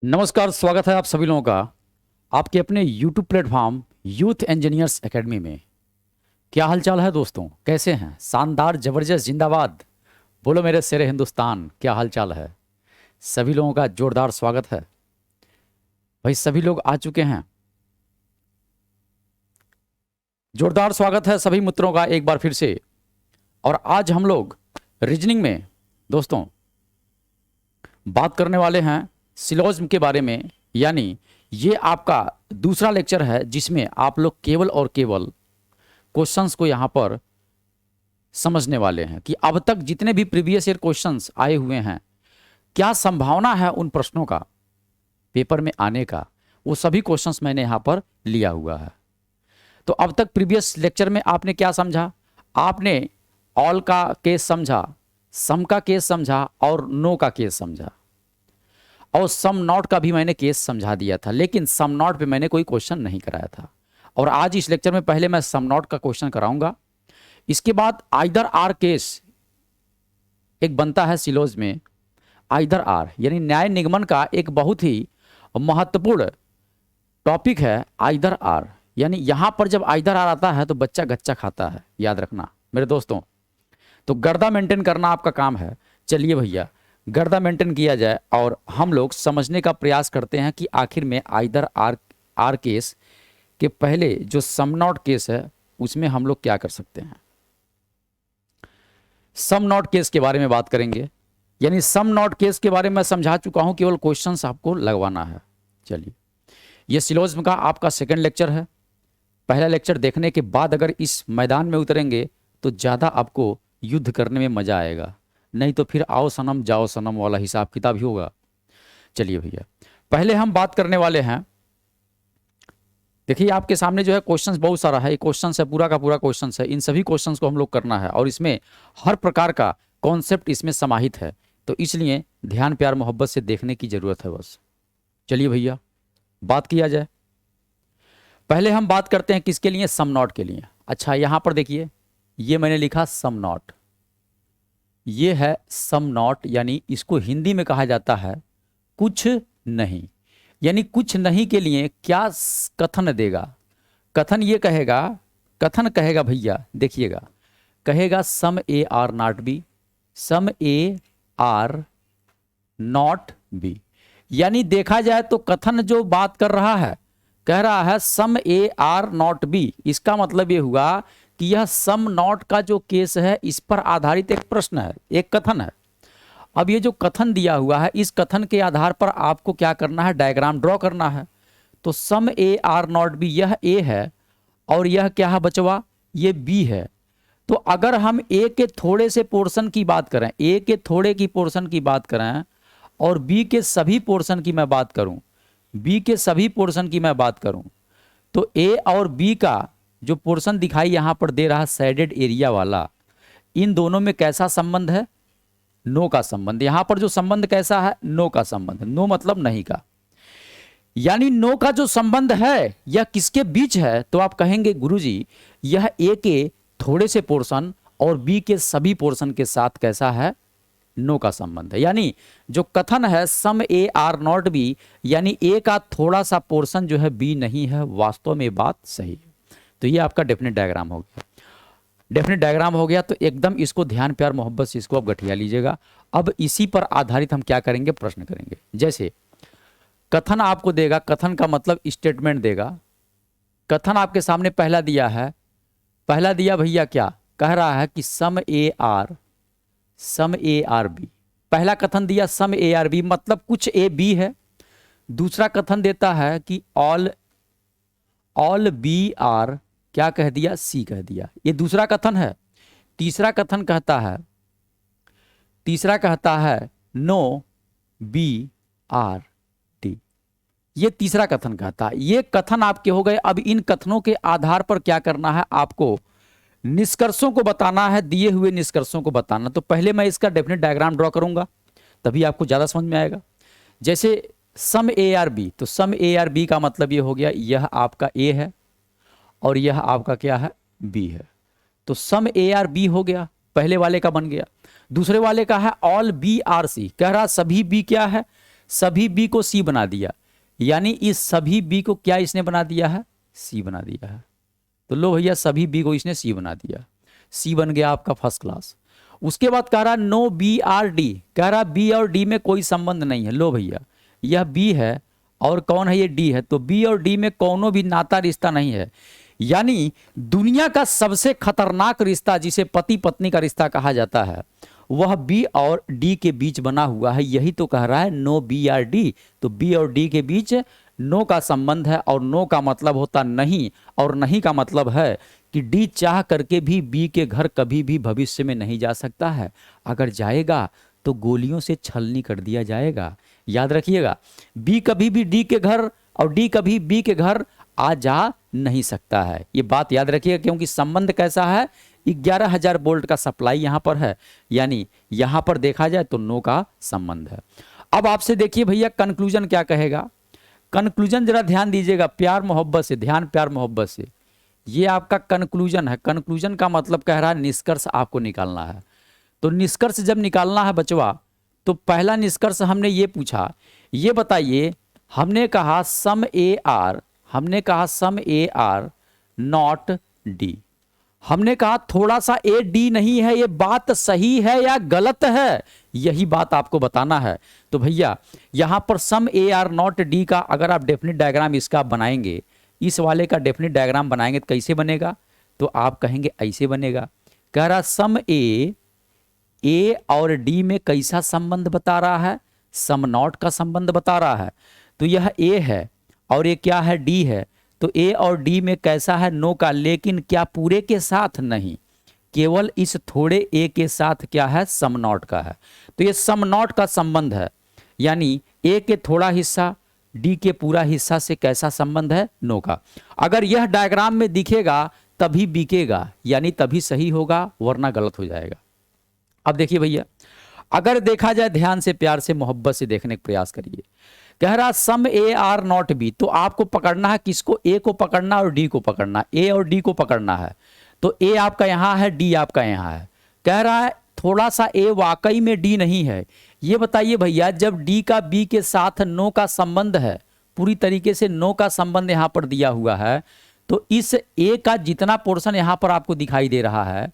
नमस्कार, स्वागत है आप सभी लोगों का आपके अपने YouTube platform youth engineers academy में। क्या हालचाल है दोस्तों, कैसे हैं? शानदार, जबरदस्त, जिंदाबाद। बोलो मेरे शेरे हिंदुस्तान, क्या हालचाल है? सभी लोगों का जोरदार स्वागत है। भाई सभी लोग आ चुके हैं। जोरदार स्वागत है सभी मित्रों का एक बार फिर से। और आज हम लोग रीजनिंग में दोस्तों बात करने वाले हैं सिलोज्म के बारे में। यानी ये आपका दूसरा लेक्चर है जिसमें आप लोग केवल और केवल क्वेश्चंस को यहाँ पर समझने वाले हैं कि अब तक जितने भी प्रीवियस ईयर क्वेश्चंस आए हुए हैं, क्या संभावना है उन प्रश्नों का पेपर में आने का, वो सभी क्वेश्चंस मैंने यहाँ पर लिया हुआ है। तो अब तक प्रीवियस लेक्चर में आपने क्या समझा? आपने ऑल का केस समझा, सम का केस समझा और नो का केस समझा, और सम नॉट का भी मैंने केस समझा दिया था, लेकिन सम नॉट पे मैंने कोई क्वेश्चन नहीं कराया था। और आज इस लेक्चर में पहले मैं सम नॉट का क्वेश्चन कराऊंगा। इसके बाद आइदर आर केस एक बनता है सिलोज में। आइदर आर यानी न्याय निगमन का एक बहुत ही महत्वपूर्ण टॉपिक है आइदर आर। यानी यहां पर जब आइदर आर आता है तो बच्चा गच्चा खाता है, याद रखना मेरे दोस्तों। तो गर्दा मेंटेन करना आपका काम है। चलिए भैया, गर्दा मेंटेन किया जाए और हम लोग समझने का प्रयास करते हैं कि आखिर में आइदर आर केस के पहले जो सम नॉट केस है उसमें हम लोग क्या कर सकते हैं। सम नॉट केस के बारे में बात करेंगे। यानी सम नॉट केस के बारे में मैं समझा चुका हूं, केवल क्वेश्चंस आपको लगवाना है। चलिए, यह सिलोज्म का आपका सेकंड लेक्चर है। पहला लेक्चर देखने के बाद अगर इस मैदान में उतरेंगे तो ज़्यादा आपको युद्ध करने में मज़ा आएगा, नहीं तो फिर आओ सनम जाओ सनम वाला हिसाब किताब ही होगा। चलिए भैया, पहले हम बात करने वाले हैं। देखिए आपके सामने जो है क्वेश्चंस बहुत सारा है, ये क्वेश्चंस है, पूरा का पूरा क्वेश्चंस है। इन सभी क्वेश्चंस को हम लोग करना है और इसमें हर प्रकार का कॉन्सेप्ट इसमें समाहित है, तो इसलिए ध्यान प्यार मोहब्बत से देखने की जरूरत है बस। चलिए भैया, बात किया जाए। पहले हम बात करते हैं किसके लिए? सम नॉट के लिए। अच्छा, यहां पर देखिए, ये मैंने लिखा सम नॉट। ये है सम नॉट, यानी इसको हिंदी में कहा जाता है कुछ नहीं। यानी कुछ नहीं के लिए क्या कथन देगा? कथन ये कहेगा, कथन कहेगा भैया, देखिएगा, कहेगा some A are not B, some A are not B. यानी देखा जाए तो कथन जो बात कर रहा है, कह रहा है सम ए आर नॉट बी। इसका मतलब ये हुआ कि यह सम नॉट का जो केस है इस पर आधारित एक प्रश्न है, एक कथन है। अब ये जो कथन दिया हुआ है, इस कथन के आधार पर आपको क्या करना है? डायग्राम ड्रॉ करना है। तो सम ए आर नॉट बी, यह ए है और यह क्या है बचवा? ये बी है। तो अगर हम ए के थोड़े से पोर्शन की बात करें, ए के थोड़े की पोर्शन की बात करें और बी के सभी पोर्शन की मैं बात करूं, बी के सभी पोर्शन की मैं बात करूं, तो ए और बी का जो पोर्शन दिखाई यहां पर दे रहा शेडेड एरिया वाला, इन दोनों में कैसा संबंध है? नो का संबंध। यहां पर जो संबंध कैसा है? नो का संबंध। नो मतलब नहीं का। यानी नो का जो संबंध है यह किसके बीच है? तो आप कहेंगे गुरुजी यह ए के थोड़े से पोर्शन और बी के सभी पोर्शन के साथ कैसा है? नो का संबंध है। यानी जो कथन है सम ए आर नॉट बी, यानी ए का थोड़ा सा पोर्शन जो है बी नहीं है, वास्तव में बात सही है। तो ये आपका डेफिनेट डायग्राम हो गया। डेफिनेट डायग्राम हो गया तो एकदम इसको ध्यान प्यार मोहब्बत से इसको आप गठिया लीजिएगा। अब इसी पर आधारित हम क्या करेंगे? प्रश्न करेंगे। जैसे कथन आपको देगा, कथन का मतलब स्टेटमेंट देगा। कथन आपके सामने पहला दिया है, पहला दिया भैया क्या कह रहा है कि सम ए आर बी। पहला कथन दिया सम ए आर बी, मतलब कुछ ए बी है। दूसरा कथन देता है कि ऑल बी आर, क्या कह दिया? सी कह दिया। ये दूसरा कथन है। तीसरा कथन कहता है, तीसरा कहता है नो बी आर डी। ये तीसरा कथन कहता है। ये कथन आपके हो गए। अब इन कथनों के आधार पर क्या करना है? आपको निष्कर्षों को बताना है, दिए हुए निष्कर्षों को बताना। तो पहले मैं इसका डेफिनेट डायग्राम ड्रॉ करूंगा, तभी आपको ज्यादा समझ में आएगा। जैसे सम ए आर बी, तो सम ए आर बी का मतलब ये हो गया, यह आपका ए है और यह आपका क्या है? बी है। तो सम ए आर बी हो गया, पहले वाले का बन गया। दूसरे वाले का है ऑल बी आर सी, कह रहा सभी बी क्या है? सभी बी को सी बना दिया, यानी इस सभी बी को क्या इसने बना दिया है, सी बना दिया है। तो लो भैया सभी बी को इसने सी बना दिया, सी बन गया आपका फर्स्ट क्लास। उसके बाद कह रहा नो बी आर डी, कह रहा बी और डी में कोई संबंध नहीं है। लो भैया यह बी है और कौन है, ये डी है, तो बी और डी में कोनो भी नाता रिश्ता नहीं है। यानी दुनिया का सबसे खतरनाक रिश्ता जिसे पति पत्नी का रिश्ता कहा जाता है वह बी और डी के बीच बना हुआ है। यही तो कह रहा है नो बी आर डी। तो बी और डी के बीच नो का संबंध है, और नो का मतलब होता नहीं, और नहीं का मतलब है कि डी चाह करके भी बी के घर कभी भी भविष्य में नहीं जा सकता है। अगर जाएगा तो गोलियों से छलनी कर दिया जाएगा। याद रखिएगा, बी कभी भी डी के घर और डी कभी बी के घर आ जा नहीं सकता है। ये बात याद रखिएगा, क्योंकि संबंध कैसा है, 11,000 वोल्ट का सप्लाई यहां पर है, यानी यहां पर देखा जाए तो नो का संबंध है। अब आपसे देखिए भैया कंक्लूजन क्या कहेगा। कंक्लूजन जरा ध्यान दीजिएगा, प्यार मोहब्बत से, ध्यान प्यार मोहब्बत से। ये आपका कंक्लूजन है। कंक्लूजन का मतलब कह रहा है निष्कर्ष आपको निकालना है। तो निष्कर्ष जब निकालना है बचवा, तो पहला निष्कर्ष हमने ये पूछा, ये बताइए, हमने कहा सम ए आर, हमने कहा सम ए आर नॉट डी। हमने कहा थोड़ा सा ए डी नहीं है, ये बात सही है या गलत है, यही बात आपको बताना है। तो भैया यहां पर सम ए आर नॉट डी का अगर आप डेफिनिट डायग्राम इसका बनाएंगे, इस वाले का डेफिनिट डायग्राम बनाएंगे तो कैसे बनेगा, तो आप कहेंगे ऐसे बनेगा। कह रहा सम ए और डी में कैसा संबंध बता रहा है, सम नॉट का संबंध बता रहा है। तो यह ए है और ये क्या है, डी है। तो ए और डी में कैसा है, नो का, लेकिन क्या पूरे के साथ नहीं, केवल इस थोड़े ए के साथ क्या है, सम नॉट का है। तो ये सम नॉट का संबंध है, यानी ए के थोड़ा हिस्सा डी के पूरा हिस्सा से कैसा संबंध है, नो का। अगर यह डायग्राम में दिखेगा तभी बिकेगा, यानी तभी सही होगा, वरना गलत हो जाएगा। अब देखिए भैया, अगर देखा जाए ध्यान से, प्यार से, मोहब्बत से देखने का प्रयास करिए। कह रहा सम ए आर नॉट बी, तो आपको पकड़ना है किसको, ए को पकड़ना और डी को पकड़ना, ए और डी को पकड़ना है। तो ए आपका यहां है, डी आपका यहां है। कह रहा है थोड़ा सा ए वाकई में डी नहीं है। ये बताइए भैया, जब डी का बी के साथ नो का संबंध है, पूरी तरीके से नो का संबंध यहां पर दिया हुआ है, तो इस ए का जितना पोर्शन यहां पर आपको दिखाई दे रहा है,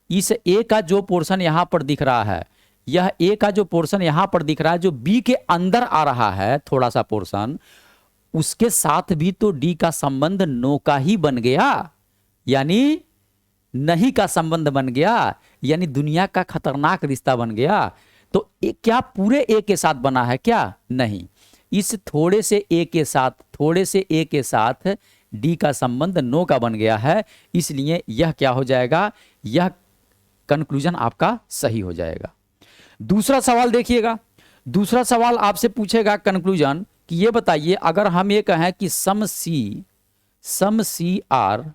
इस ए का जो पोर्शन यहां पर दिख रहा है, यह ए का जो पोर्शन यहां पर दिख रहा है, जो बी के अंदर आ रहा है थोड़ा सा पोर्शन, उसके साथ भी तो डी का संबंध नो का ही बन गया, यानी नहीं का संबंध बन गया, यानी दुनिया का खतरनाक रिश्ता बन गया। तो क्या पूरे ए के साथ बना है क्या, नहीं, इस थोड़े से ए के साथ, थोड़े से ए के साथ डी का संबंध नो का बन गया है। इसलिए यह क्या हो जाएगा, यह कंक्लूजन आपका सही हो जाएगा। दूसरा सवाल देखिएगा, दूसरा सवाल आपसे पूछेगा कंक्लूजन कि ये बताइए, अगर हम ये कहें कि सम सी आर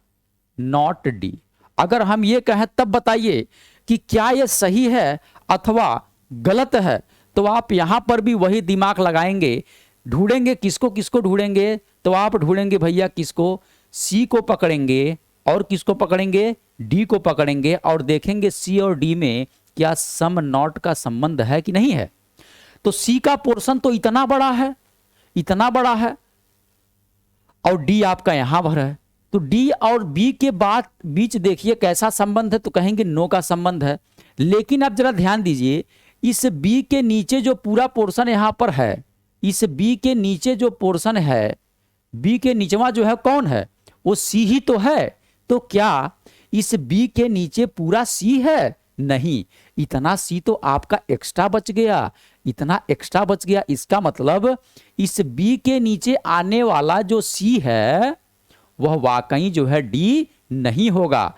नॉट डी, अगर हम ये कहें तब बताइए कि क्या ये सही है अथवा गलत है। तो आप यहां पर भी वही दिमाग लगाएंगे, ढूंढेंगे किसको किसको ढूंढेंगे, तो आप ढूंढेंगे भैया किसको, सी को पकड़ेंगे और किसको पकड़ेंगे, डी को पकड़ेंगे, और देखेंगे सी और डी में क्या सम नॉट का संबंध है कि नहीं है। तो सी का पोर्शन तो इतना बड़ा है, इतना बड़ा है, और डी आपका यहां पर है। तो डी और बी के बीच देखिए कैसा संबंध है, तो कहेंगे नो का संबंध है। लेकिन आप जरा ध्यान दीजिए, इस बी के नीचे जो पूरा पोर्शन यहां पर है, इस बी के नीचे जो पोर्शन है, बी के नीचवा जो है कौन है, वो सी ही तो है। तो क्या इस बी के नीचे पूरा सी है, नहीं, इतना सी तो आपका एक्स्ट्रा बच गया, इतना एक्स्ट्रा बच गया। इसका मतलब इस बी के नीचे आने वाला जो सी है वह वाकई जो है डी नहीं होगा।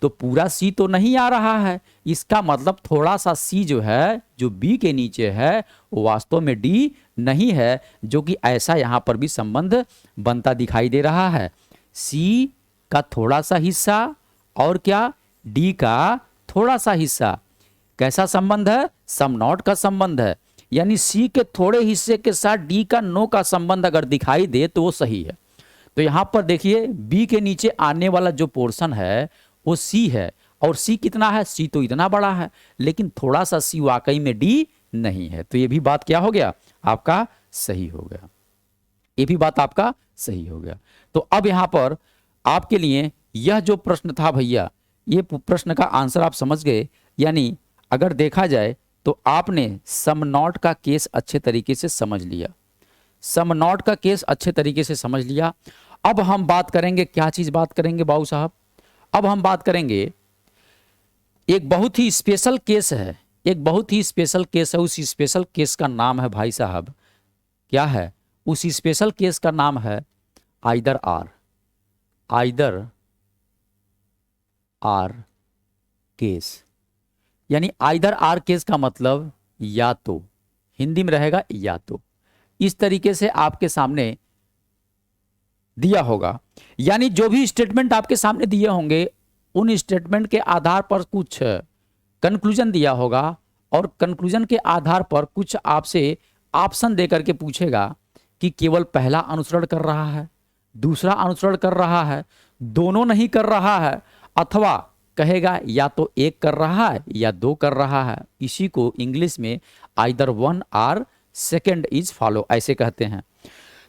तो पूरा सी तो नहीं आ रहा है, इसका मतलब थोड़ा सा सी जो है, जो बी के नीचे है, वो वास्तव में डी नहीं है, जो कि ऐसा यहां पर भी संबंध बनता दिखाई दे रहा है। सी का थोड़ा सा हिस्सा और क्या, डी का थोड़ा सा हिस्सा, कैसा संबंध है, सम नॉट का संबंध है। यानी सी के थोड़े हिस्से के साथ डी का नो का संबंध अगर दिखाई दे तो वो सही है। तो यहां पर देखिए बी के नीचे आने वाला जो पोर्शन है वो सी है, और सी कितना है, सी तो इतना बड़ा है, लेकिन थोड़ा सा सी वाकई में डी नहीं है। तो ये भी बात क्या हो गया, आपका सही हो गया, ये भी बात आपका सही हो गया। तो अब यहां पर आपके लिए यह जो प्रश्न था भैया, ये प्रश्न का आंसर आप समझ गए। यानी अगर देखा जाए तो आपने सम नॉट का केस अच्छे तरीके से समझ लिया, सम नॉट का केस अच्छे तरीके से समझ लिया। अब हम बात करेंगे, क्या चीज बात करेंगे बाबू साहब, अब हम बात करेंगे एक बहुत ही स्पेशल केस है, एक बहुत ही स्पेशल केस है। उस स्पेशल केस का नाम है भाई साहब, क्या है, उस स्पेशल केस का नाम है either or, either or case. यानी आइदर आर केस का मतलब या तो, हिंदी में रहेगा या तो, इस तरीके से आपके सामने दिया होगा। यानी जो भी स्टेटमेंट आपके सामने दिए होंगे उन स्टेटमेंट के आधार पर कुछ कंक्लूजन दिया होगा, और कंक्लूजन के आधार पर कुछ आपसे ऑप्शन देकर के पूछेगा कि केवल पहला अनुसरण कर रहा है, दूसरा अनुसरण कर रहा है, दोनों नहीं कर रहा है, अथवा कहेगा या तो एक कर रहा है या दो कर रहा है। इसी को इंग्लिश में either one or second is follow ऐसे कहते हैं।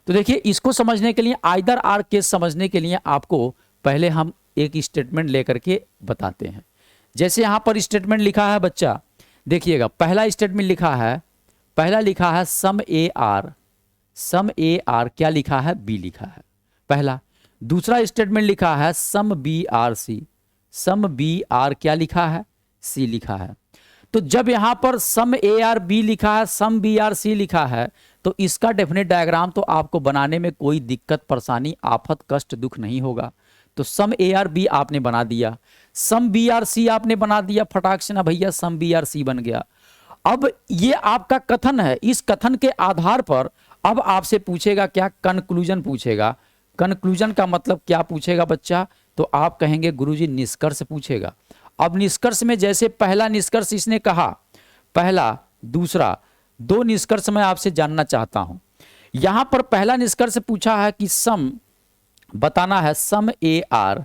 तो देखिए, इसको समझने के लिए, आइदर आर केस समझने के लिए आपको पहले हम एक स्टेटमेंट लेकर के बताते हैं। जैसे यहां पर स्टेटमेंट लिखा है बच्चा, देखिएगा पहला स्टेटमेंट लिखा है, पहला लिखा है सम A are, some A are क्या लिखा है, बी लिखा है पहला। दूसरा स्टेटमेंट लिखा है some B or C, some B or क्या लिखा है, सी लिखा है। तो जब यहां पर सम ए आर बी लिखा है, सम बी आर सी लिखा है, तो इसका डेफिनेट डायग्राम तो आपको बनाने में कोई दिक्कत परेशानी आफत कष्ट दुख नहीं होगा। तो सम ए आर बी आपने बना दिया, सम बी आर सी आपने बना दिया, फटाक से ना भैया सम बी आर सी बन गया। अब ये आपका कथन है, इस कथन के आधार पर अब आपसे पूछेगा क्या, कंक्लूजन पूछेगा। कंक्लूजन का मतलब क्या पूछेगा बच्चा, तो आप कहेंगे गुरुजी निष्कर्ष पूछेगा। अब निष्कर्ष में जैसे पहला निष्कर्ष इसने कहा, पहला दूसरा दो निष्कर्ष मैं आपसे जानना चाहता हूं। यहां पर पहला निष्कर्ष पूछा है कि सम बताना है, सम ए आर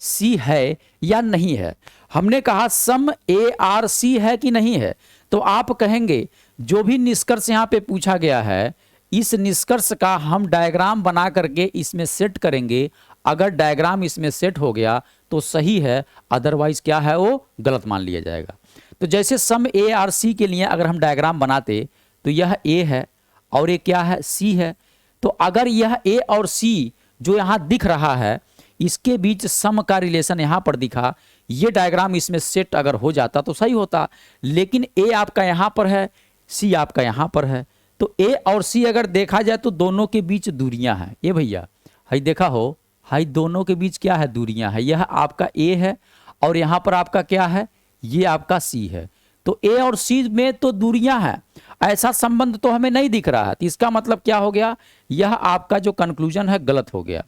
सी है या नहीं है। हमने कहा सम ए आर सी है कि नहीं है, तो आप कहेंगे जो भी निष्कर्ष यहां पे पूछा गया है, इस निष्कर्ष का हम डायग्राम बना करके इसमें सेट करेंगे। अगर डायग्राम इसमें सेट हो गया तो सही है, अदरवाइज क्या है, वो गलत मान लिया जाएगा। तो जैसे सम ए आर सी के लिए अगर हम डायग्राम बनाते तो यह ए है और ये क्या है, सी है। तो अगर यह ए और सी जो यहां दिख रहा है, इसके बीच सम का रिलेशन यहां पर दिखा, ये डायग्राम इसमें सेट अगर हो जाता तो सही होता। लेकिन ए आपका यहां पर है, सी आपका यहां पर है, तो ए और सी अगर देखा जाए तो दोनों के बीच दूरियां हैं। ये भैया हाई देखा हो, हाई दोनों के बीच क्या है, दूरियां है। यह आपका ए है और यहां पर आपका क्या है, ये आपका सी है। तो ए और सी में तो दूरियां हैं, ऐसा संबंध तो हमें नहीं दिख रहा है। तो इसका मतलब क्या हो गया, यह आपका जो कंक्लूजन है गलत हो गया।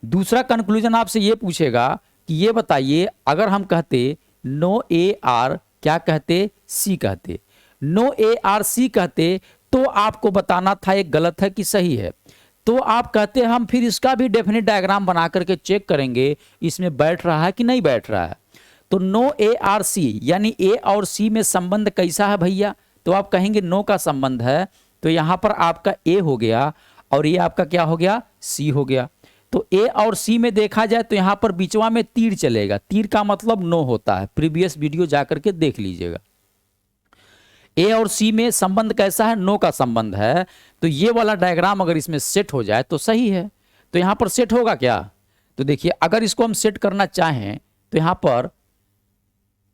दूसरा कंक्लूजन आपसे ये पूछेगा कि ये बताइए, अगर हम कहते नो ए आर क्या कहते, सी कहते, नो ए आर सी कहते, तो आपको बताना था ये गलत है कि सही है। तो आप कहते हम फिर इसका भी डेफिनेट डायग्राम बना करके चेक करेंगे इसमें बैठ रहा है कि नहीं बैठ रहा है। तो नो ए आर सी यानी ए और सी में संबंध कैसा है भैया, तो आप कहेंगे नो का संबंध है। तो यहां पर आपका ए हो गया और ये आपका क्या हो गया, सी हो गया। तो ए और सी में देखा जाए तो यहां पर बीचवा में तीर चलेगा, तीर का मतलब नो होता है, प्रीवियस वीडियो जाकर के देख लीजिएगा। ए और सी में संबंध कैसा है, नो का संबंध है। तो ये वाला डायग्राम अगर इसमें सेट हो जाए तो सही है। तो यहां पर सेट होगा क्या, तो देखिए अगर इसको हम सेट करना चाहें तो यहां पर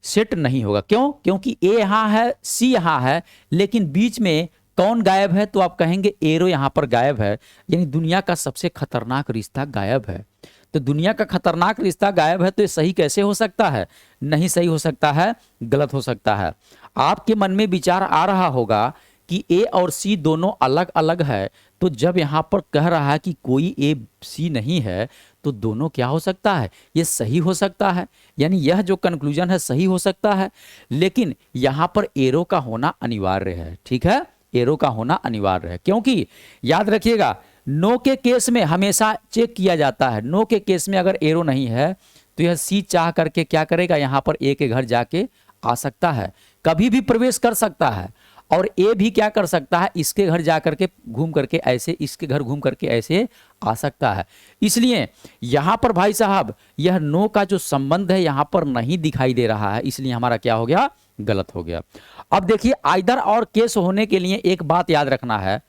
सेट नहीं होगा। क्यों, क्योंकि ए यहां है, सी यहां है, लेकिन बीच में कौन गायब है, तो आप कहेंगे एरो यहां पर गायब है। यानी दुनिया का सबसे खतरनाक रिश्ता गायब है। तो दुनिया का खतरनाक रिश्ता गायब है, तो ये सही कैसे हो सकता है, नहीं सही हो सकता है, गलत हो सकता है। आपके मन में विचार आ रहा होगा कि ए और सी दोनों अलग अलग है, तो जब यहां पर कह रहा है कि कोई ए सी नहीं है, तो दोनों क्या हो सकता है, ये सही हो सकता है। यानी यह जो कंक्लूजन है सही हो सकता है, लेकिन यहां पर एरो का होना अनिवार्य है। ठीक है, एरो का होना अनिवार्य है, क्योंकि याद रखिएगा नो के केस में हमेशा चेक किया जाता है। नो के केस में अगर एरो नहीं है तो यह सी चाह करके क्या करेगा, यहां पर ए के घर जाके आ सकता है, कभी भी प्रवेश कर सकता है। और ए भी क्या कर सकता है, इसके घर जा करके घूम करके ऐसे, इसके घर घूम करके ऐसे आ सकता है। इसलिए यहां पर भाई साहब यह नो का जो संबंध है यहां पर नहीं दिखाई दे रहा है, इसलिए हमारा क्या हो गया, गलत हो गया। अब देखिए आइदर और केस होने के लिए एक बात याद रखना है,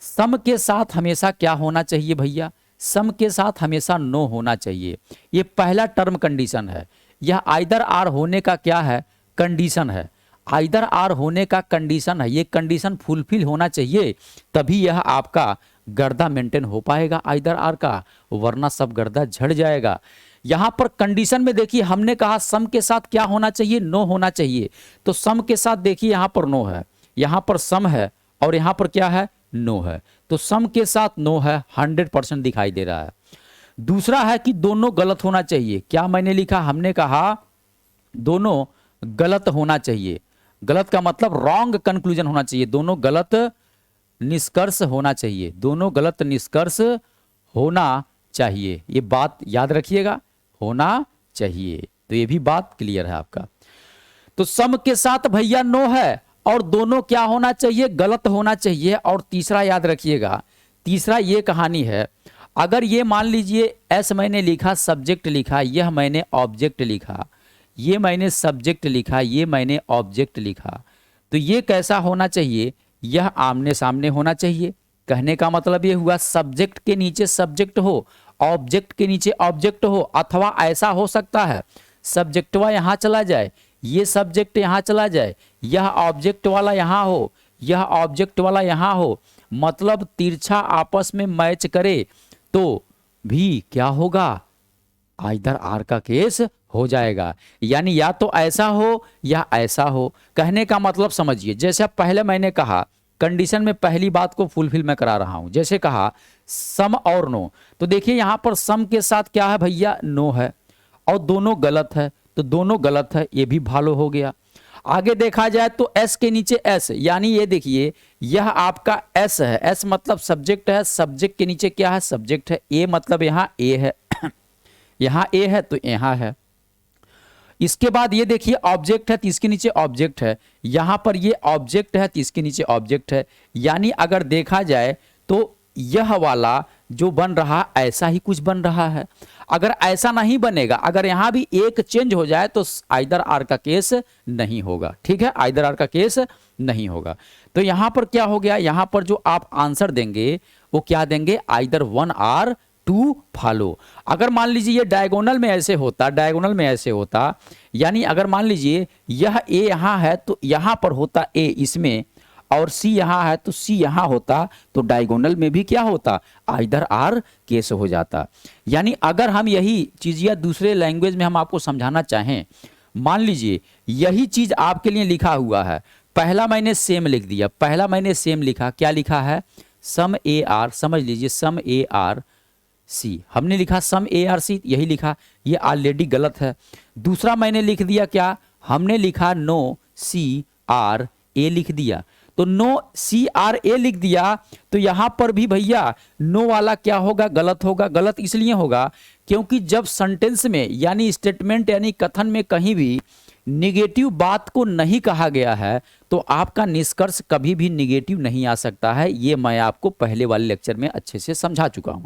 सम के साथ हमेशा क्या होना चाहिए भैया, सम के साथ हमेशा नो होना चाहिए। ये पहला टर्म कंडीशन है। यह आइदर आर होने का क्या है, कंडीशन है। आइदर आर होने का कंडीशन है, ये कंडीशन फुलफिल होना चाहिए, तभी यह आपका गर्दा मेंटेन हो पाएगा आइदर आर का, वरना सब गर्दा झड़ जाएगा। यहां पर कंडीशन में देखिए हमने कहा सम के साथ क्या होना चाहिए, नो होना चाहिए। तो सम के साथ देखिए यहां पर नो है, यहां पर सम है और यहां पर क्या है, नो है। तो सम के साथ नो है, 100% दिखाई दे रहा है। दूसरा है कि दोनों गलत होना चाहिए। क्या मैंने लिखा, हमने कहा दोनों गलत होना चाहिए। गलत का मतलब रॉन्ग कंक्लूजन होना चाहिए, दोनों गलत निष्कर्ष होना चाहिए, दोनों गलत निष्कर्ष होना चाहिए। ये बात याद रखिएगा, होना चाहिए। तो ये भी बात क्लियर है आपका। तो सम के साथ भैया नो है और दोनों क्या होना चाहिए, गलत होना चाहिए। और तीसरा याद रखिएगा, तीसरा ये कहानी है, अगर ये मान लीजिए एस मैंने लिखा, सब्जेक्ट लिखा, यह मैंने ऑब्जेक्ट लिखा, ये मैंने सब्जेक्ट लिखा, ये मैंने ऑब्जेक्ट लिखा, तो ये कैसा होना चाहिए, यह आमने सामने होना चाहिए। कहने का मतलब ये हुआ सब्जेक्ट के नीचे सब्जेक्ट हो, ऑब्जेक्ट के नीचे ऑब्जेक्ट हो, अथवा ऐसा हो सकता है सब्जेक्टवा यहां चला जाए, ये सब्जेक्ट यहां चला जाए, यह ऑब्जेक्ट वाला यहां हो, यह ऑब्जेक्ट वाला यहां हो, मतलब तिरछा आपस में मैच करे तो भी क्या होगा, आइदर आर का केस हो जाएगा। यानी या तो ऐसा हो या ऐसा हो। कहने का मतलब समझिए, जैसे पहले मैंने कहा कंडीशन में पहली बात को फुलफिल मैं करा रहा हूं, जैसे कहा सम और नो, तो देखिए यहां पर सम के साथ क्या है भैया, नो है, और दोनों गलत है, तो दोनों गलत है, ये भी भालो हो गया। आगे देखा जाए तो एस के नीचे एस, यानी ये देखिए यह आपका एस है, एस मतलब सब्जेक्ट है, सब्जेक्ट के नीचे क्या है, सब्जेक्ट है। ए मतलब यहां ए है यहां ए है तो यहां है। इसके बाद ये देखिए ऑब्जेक्ट है तो इसके नीचे ऑब्जेक्ट है, यहां पर ये ऑब्जेक्ट है तो इसके नीचे ऑब्जेक्ट है। यानी अगर देखा जाए तो यह वाला जो बन रहा ऐसा ही कुछ बन रहा है। अगर ऐसा नहीं बनेगा, अगर यहां भी एक चेंज हो जाए तो आइदर आर का केस नहीं होगा। ठीक है, आइदर आर का केस नहीं होगा। तो यहां पर क्या हो गया, यहां पर जो आप आंसर देंगे वो क्या देंगे, either one or two follow. अगर मान लीजिए ये डायगोनल में ऐसे होता, डायगोनल में ऐसे होता, यानी अगर मान लीजिए यह ए यहां है तो यहां पर होता ए इसमें, और सी यहां है तो सी यहां होता, तो डायगोनल में भी क्या होता, आइदर आर केस हो जाता। यानी अगर हम यही चीज या दूसरे लैंग्वेज में हम आपको समझाना चाहें, मान लीजिए यही चीज आपके लिए लिखा हुआ है, पहला मैंने सेम लिख दिया, पहला मैंने सेम लिखा, क्या लिखा है, सम ए आर, समझ लीजिए सम ए आर सी, हमने लिखा सम ए आर सी, यही लिखा, ये ऑलरेडी गलत है। दूसरा मैंने लिख दिया क्या, हमने लिखा नो सी आर ए लिख दिया, तो नो सी आर ए लिख दिया, तो यहां पर भी भैया नो वाला क्या होगा, गलत होगा। गलत इसलिए होगा क्योंकि जब सेंटेंस में यानी स्टेटमेंट यानी कथन में कहीं भी निगेटिव बात को नहीं कहा गया है तो आपका निष्कर्ष कभी भी निगेटिव नहीं आ सकता है। ये मैं आपको पहले वाले लेक्चर में अच्छे से समझा चुका हूं।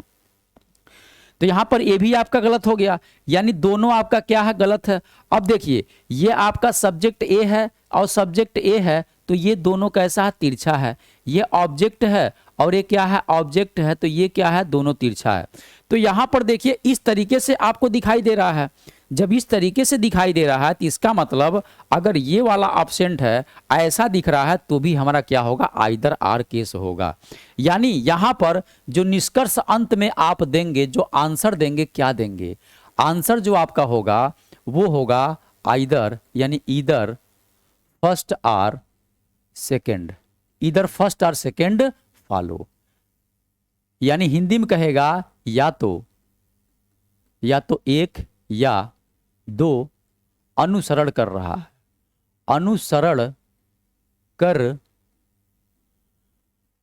तो यहां पर ए भी आपका गलत हो गया, यानी दोनों आपका क्या है, गलत है। अब देखिए ये आपका सब्जेक्ट ए है और सब्जेक्ट ए है, तो ये दोनों कैसा है, तिरछा है। ये ऑब्जेक्ट है और ये क्या है, ऑब्जेक्ट है, तो ये क्या है, दोनों तिरछा है। तो यहां पर देखिए इस तरीके से आपको दिखाई दे रहा है। जब इस तरीके से दिखाई दे रहा है तो इसका मतलब अगर ये वाला ऑप्शन है ऐसा दिख रहा है तो भी हमारा क्या होगा, आइदर आर केस होगा। यानी यहां पर जो निष्कर्ष अंत में आप देंगे, जो आंसर देंगे, क्या देंगे, आंसर जो आपका होगा वो होगा आइदर, यानी ईदर फर्स्ट आर सेकेंड, इधर फर्स्ट और सेकेंड फॉलो। यानी हिंदी में कहेगा या तो एक या दो अनुसरण कर रहा है, अनुसरण कर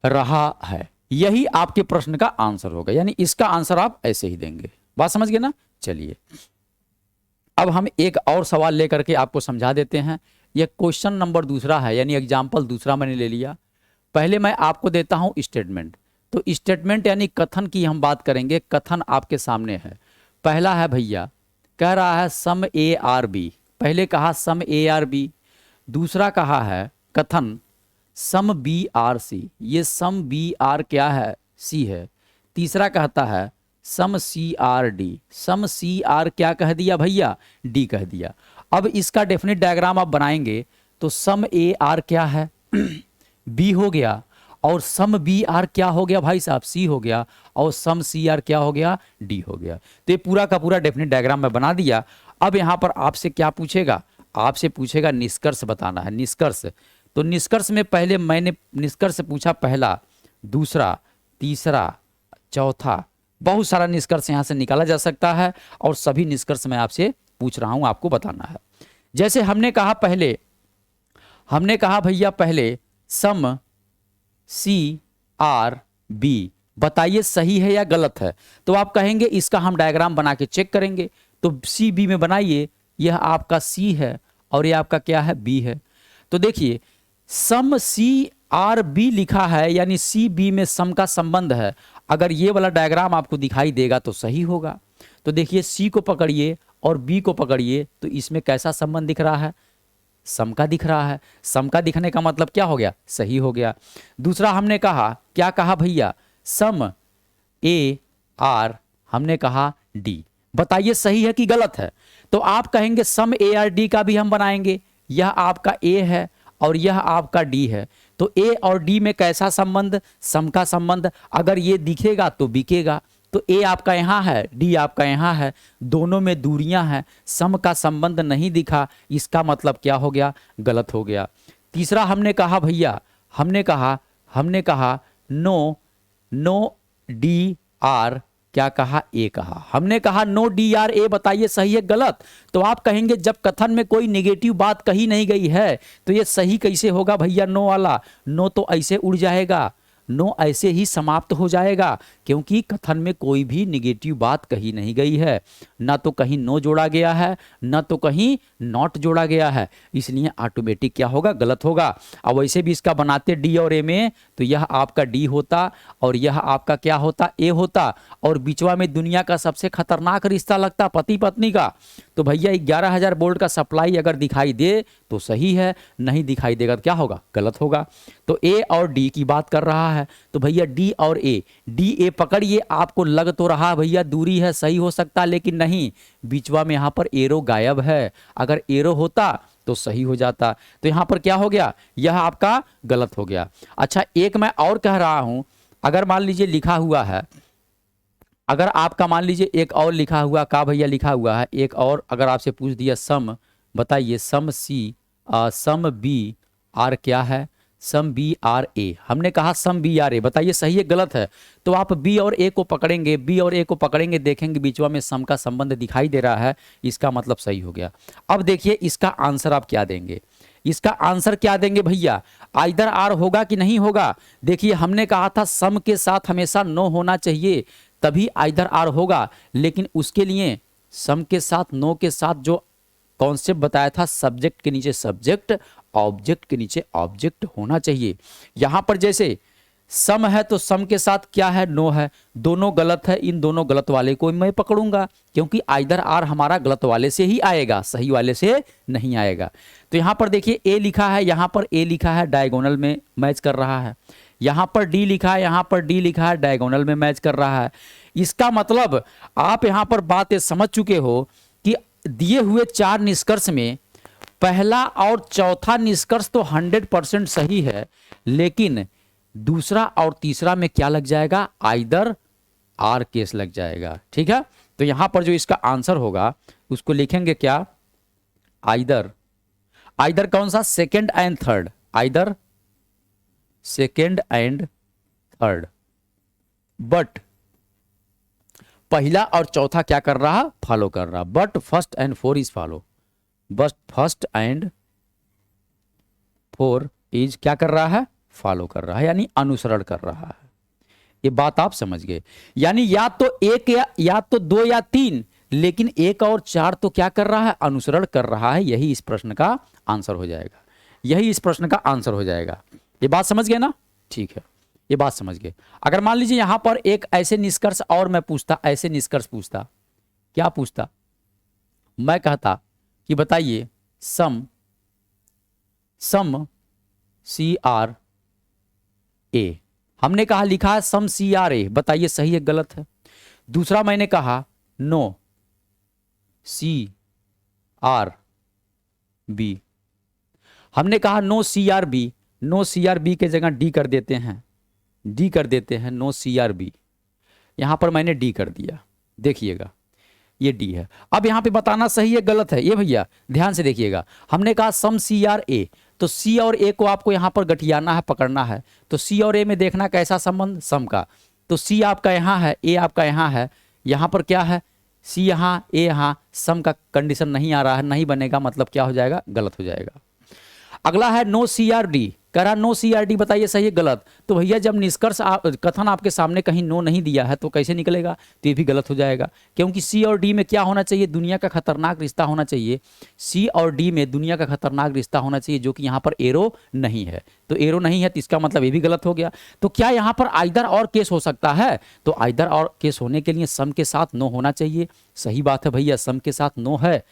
रहा है, यही आपके प्रश्न का आंसर होगा। यानी इसका आंसर आप ऐसे ही देंगे। बात समझ गए ना। चलिए अब हम एक और सवाल लेकर के आपको समझा देते हैं। ये क्वेश्चन नंबर दूसरा है, यानी एग्जाम्पल दूसरा मैंने ले लिया। पहले मैं आपको देता हूं स्टेटमेंट। तो स्टेटमेंट यानी कथन की हम बात करेंगे। कथन आपके सामने है। पहला है भैया, कह रहा है सम ए आर बी। पहले कहा सम ए आर बी, दूसरा कहा है कथन सम बी आर सी। ये सम बी आर क्या है, सी है। तीसरा कहता है सम सी आर डी। सम सी आर क्या कह दिया भैया, डी कह दिया। अब इसका डेफिनेट डायग्राम आप बनाएंगे तो सम ए आर क्या है बी हो गया, और सम बी आर क्या हो गया भाई साहब, सी हो गया, और सम सी आर क्या हो गया, डी हो गया। तो ये पूरा का पूरा डेफिनेट डायग्राम मैं बना दिया। अब यहां पर आपसे क्या पूछेगा, आपसे पूछेगा निष्कर्ष बताना है। निष्कर्ष, तो निष्कर्ष में पहले मैंने निष्कर्ष पूछा, पहला, दूसरा, तीसरा, चौथा, बहुत सारा निष्कर्ष यहां से निकाला जा सकता है, और सभी निष्कर्ष मैं आपसे पूछ रहा हूं, आपको बताना है। जैसे हमने कहा पहले, हमने कहा भैया पहले सम सी आर बी, बताइए सही है या गलत है। तो आप कहेंगे इसका हम डायग्राम बना के चेक करेंगे। तो सी बी में बनाइए, यह आपका सी है और यह आपका क्या है, बी है। तो देखिए सम सी आर बी लिखा है, यानी सी बी में सम का संबंध है। अगर ये वाला डायग्राम आपको दिखाई देगा तो सही होगा। तो देखिए सी को पकड़िए और बी को पकड़िए, तो इसमें कैसा संबंध दिख रहा है, सम का दिख रहा है। सम का दिखने का मतलब क्या हो गया, सही हो गया। दूसरा हमने कहा, क्या कहा भैया, सम ए आर, हमने कहा डी, बताइए सही है कि गलत है। तो आप कहेंगे सम ए आर डी का भी हम बनाएंगे। यह आपका ए है और यह आपका डी है। तो ए और डी में कैसा संबंध, सम का संबंध। अगर ये दिखेगा तो बिकेगा। तो ए आपका यहाँ है, डी आपका यहाँ है, दोनों में दूरियां हैं, सम का संबंध नहीं दिखा, इसका मतलब क्या हो गया, गलत हो गया। तीसरा हमने कहा भैया, हमने कहा नो डी आर, क्या कहा, ए कहा। हमने कहा नो डी आर ए, बताइए सही है गलत। तो आप कहेंगे जब कथन में कोई नेगेटिव बात कही नहीं गई है तो ये सही कैसे होगा भैया, नो वाला। नो तो ऐसे उड़ जाएगा, नो ऐसे ही समाप्त हो जाएगा, क्योंकि कथन में कोई भी निगेटिव बात कही नहीं गई है। ना तो कहीं नो जोड़ा गया है, ना तो कहीं नॉट जोड़ा गया है, इसलिए ऑटोमेटिक क्या होगा, गलत होगा। अब वैसे भी इसका बनाते डी और ए में, तो यह आपका डी होता और यह आपका क्या होता, ए होता, और बीचवा में दुनिया का सबसे खतरनाक रिश्ता लगता पति पत्नी का। तो भैया 11,000 वोल्ट का सप्लाई अगर दिखाई दे तो सही है, नहीं दिखाई देगा तो क्या होगा, गलत होगा। तो ए और डी की बात कर रहा है। तो भैया डी और ए, डी ए पकड़िए, आपको लग तो रहा भैया दूरी है, सही हो सकता, लेकिन नहीं, बीचवा में यहां पर एरो गायब है। अगर एरो होता तो सही हो जाता। तो यहां पर क्या हो गया, यह आपका गलत हो गया। अच्छा एक मैं और कह रहा हूं, अगर मान लीजिए लिखा हुआ है, अगर आपका मान लीजिए एक और लिखा हुआ, का भैया लिखा हुआ है एक और, अगर आपसे पूछ दिया सम, बताइए सम सी सम बी आर क्या है, सम बी आर ए। हमने कहा सम बी आर ए, बताइए सही है गलत है। तो आप बी और ए को पकड़ेंगे, बी और ए को पकड़ेंगे, देखेंगे बीचवा में सम का संबंध दिखाई दे रहा है, इसका मतलब सही हो गया। अब देखिए इसका आंसर आप क्या देंगे, इसका आंसर क्या देंगे भैया, आइदर आर होगा कि नहीं होगा। देखिए हमने कहा था सम के साथ हमेशा नो होना चाहिए, तभी आइदर आर होगा, लेकिन उसके लिए सम के साथ नो के साथ जो कॉन्सेप्ट बताया था, सब्जेक्ट के नीचे सब्जेक्ट, ऑब्जेक्ट के नीचे ऑब्जेक्ट होना चाहिए। यहां पर जैसे सम है तो सम के साथ क्या है, नो है, दोनों गलत है, इन दोनों गलत वाले को मैं पकड़ूंगा, क्योंकि आइदर आर हमारा गलत वाले से ही आएगा, सही वाले से नहीं आएगा। तो यहां पर देखिए ए लिखा है, यहां पर ए लिखा है, डायगोनल में मैच कर रहा है। यहां पर डी लिखा है, यहां पर डी लिखा है, डायगोनल में मैच कर रहा है। इसका मतलब आप यहां पर बात समझ चुके हो कि दिए हुए 4 निष्कर्ष में पहला और चौथा निष्कर्ष तो 100% सही है, लेकिन दूसरा और तीसरा में क्या लग जाएगा, आइदर आर केस लग जाएगा। ठीक है, तो यहां पर जो इसका आंसर होगा उसको लिखेंगे क्या, आइदर, आइदर कौन सा, second and third, either second and third. But पहला और चौथा क्या कर रहा, फॉलो कर रहा, but first and four is follow, बस फर्स्ट एंड फोर इज क्या कर रहा है, फॉलो कर रहा है, यानी अनुसरण कर रहा है। ये बात आप समझ गए। यानी या तो एक या तो 2 या 3, लेकिन 1 और 4 तो क्या कर रहा है, अनुसरण कर रहा है। यही इस प्रश्न का आंसर हो जाएगा, यही इस प्रश्न का आंसर हो जाएगा। ये बात समझ गए ना? ठीक है, ये बात समझ गए। अगर मान लीजिए यहां पर एक ऐसे निष्कर्ष और मैं पूछता, ऐसे निष्कर्ष पूछता, क्या पूछता, मैं कहता कि बताइए सम CRA, हमने कहा लिखा है सम CRA, बताइए सही है गलत है। दूसरा मैंने कहा नो CRB, हमने कहा नो CRB, नो CRB के जगह डी कर देते हैं, डी कर देते हैं, नो CRB। यहां पर मैंने डी कर दिया, देखिएगा ये डी है। अब यहां पे बताना सही है गलत है, ये भैया ध्यान से देखिएगा। हमने कहा सम CRA, तो सी और ए को आपको यहां पर गठियाना है, पकड़ना है। तो सी और ए में देखना कैसा संबंध, सम का। तो सी आपका यहां है, ए आपका यहां है, यहां पर क्या है, सी यहां ए यहां, सम का कंडीशन नहीं आ रहा है, नहीं बनेगा, मतलब क्या हो जाएगा, गलत हो जाएगा। अगला है नो CRD, कह रहा नो CRD, बताइए सही है गलत। तो भैया जब निष्कर्ष कथन आपके सामने कहीं नो नहीं दिया है तो कैसे निकलेगा, तो ये भी गलत हो जाएगा। क्योंकि सी और डी में क्या होना चाहिए, दुनिया का खतरनाक रिश्ता होना चाहिए। सी और डी में दुनिया का खतरनाक रिश्ता होना चाहिए, जो कि यहाँ पर एरो नहीं है। तो एरो नहीं है तो इसका मतलब ये भी गलत हो गया। तो क्या यहाँ पर आइदर और केस हो सकता है, तो आइदर और केस होने के लिए सम के साथ नो होना चाहिए। सही बात है भैया, सम के साथ नो है।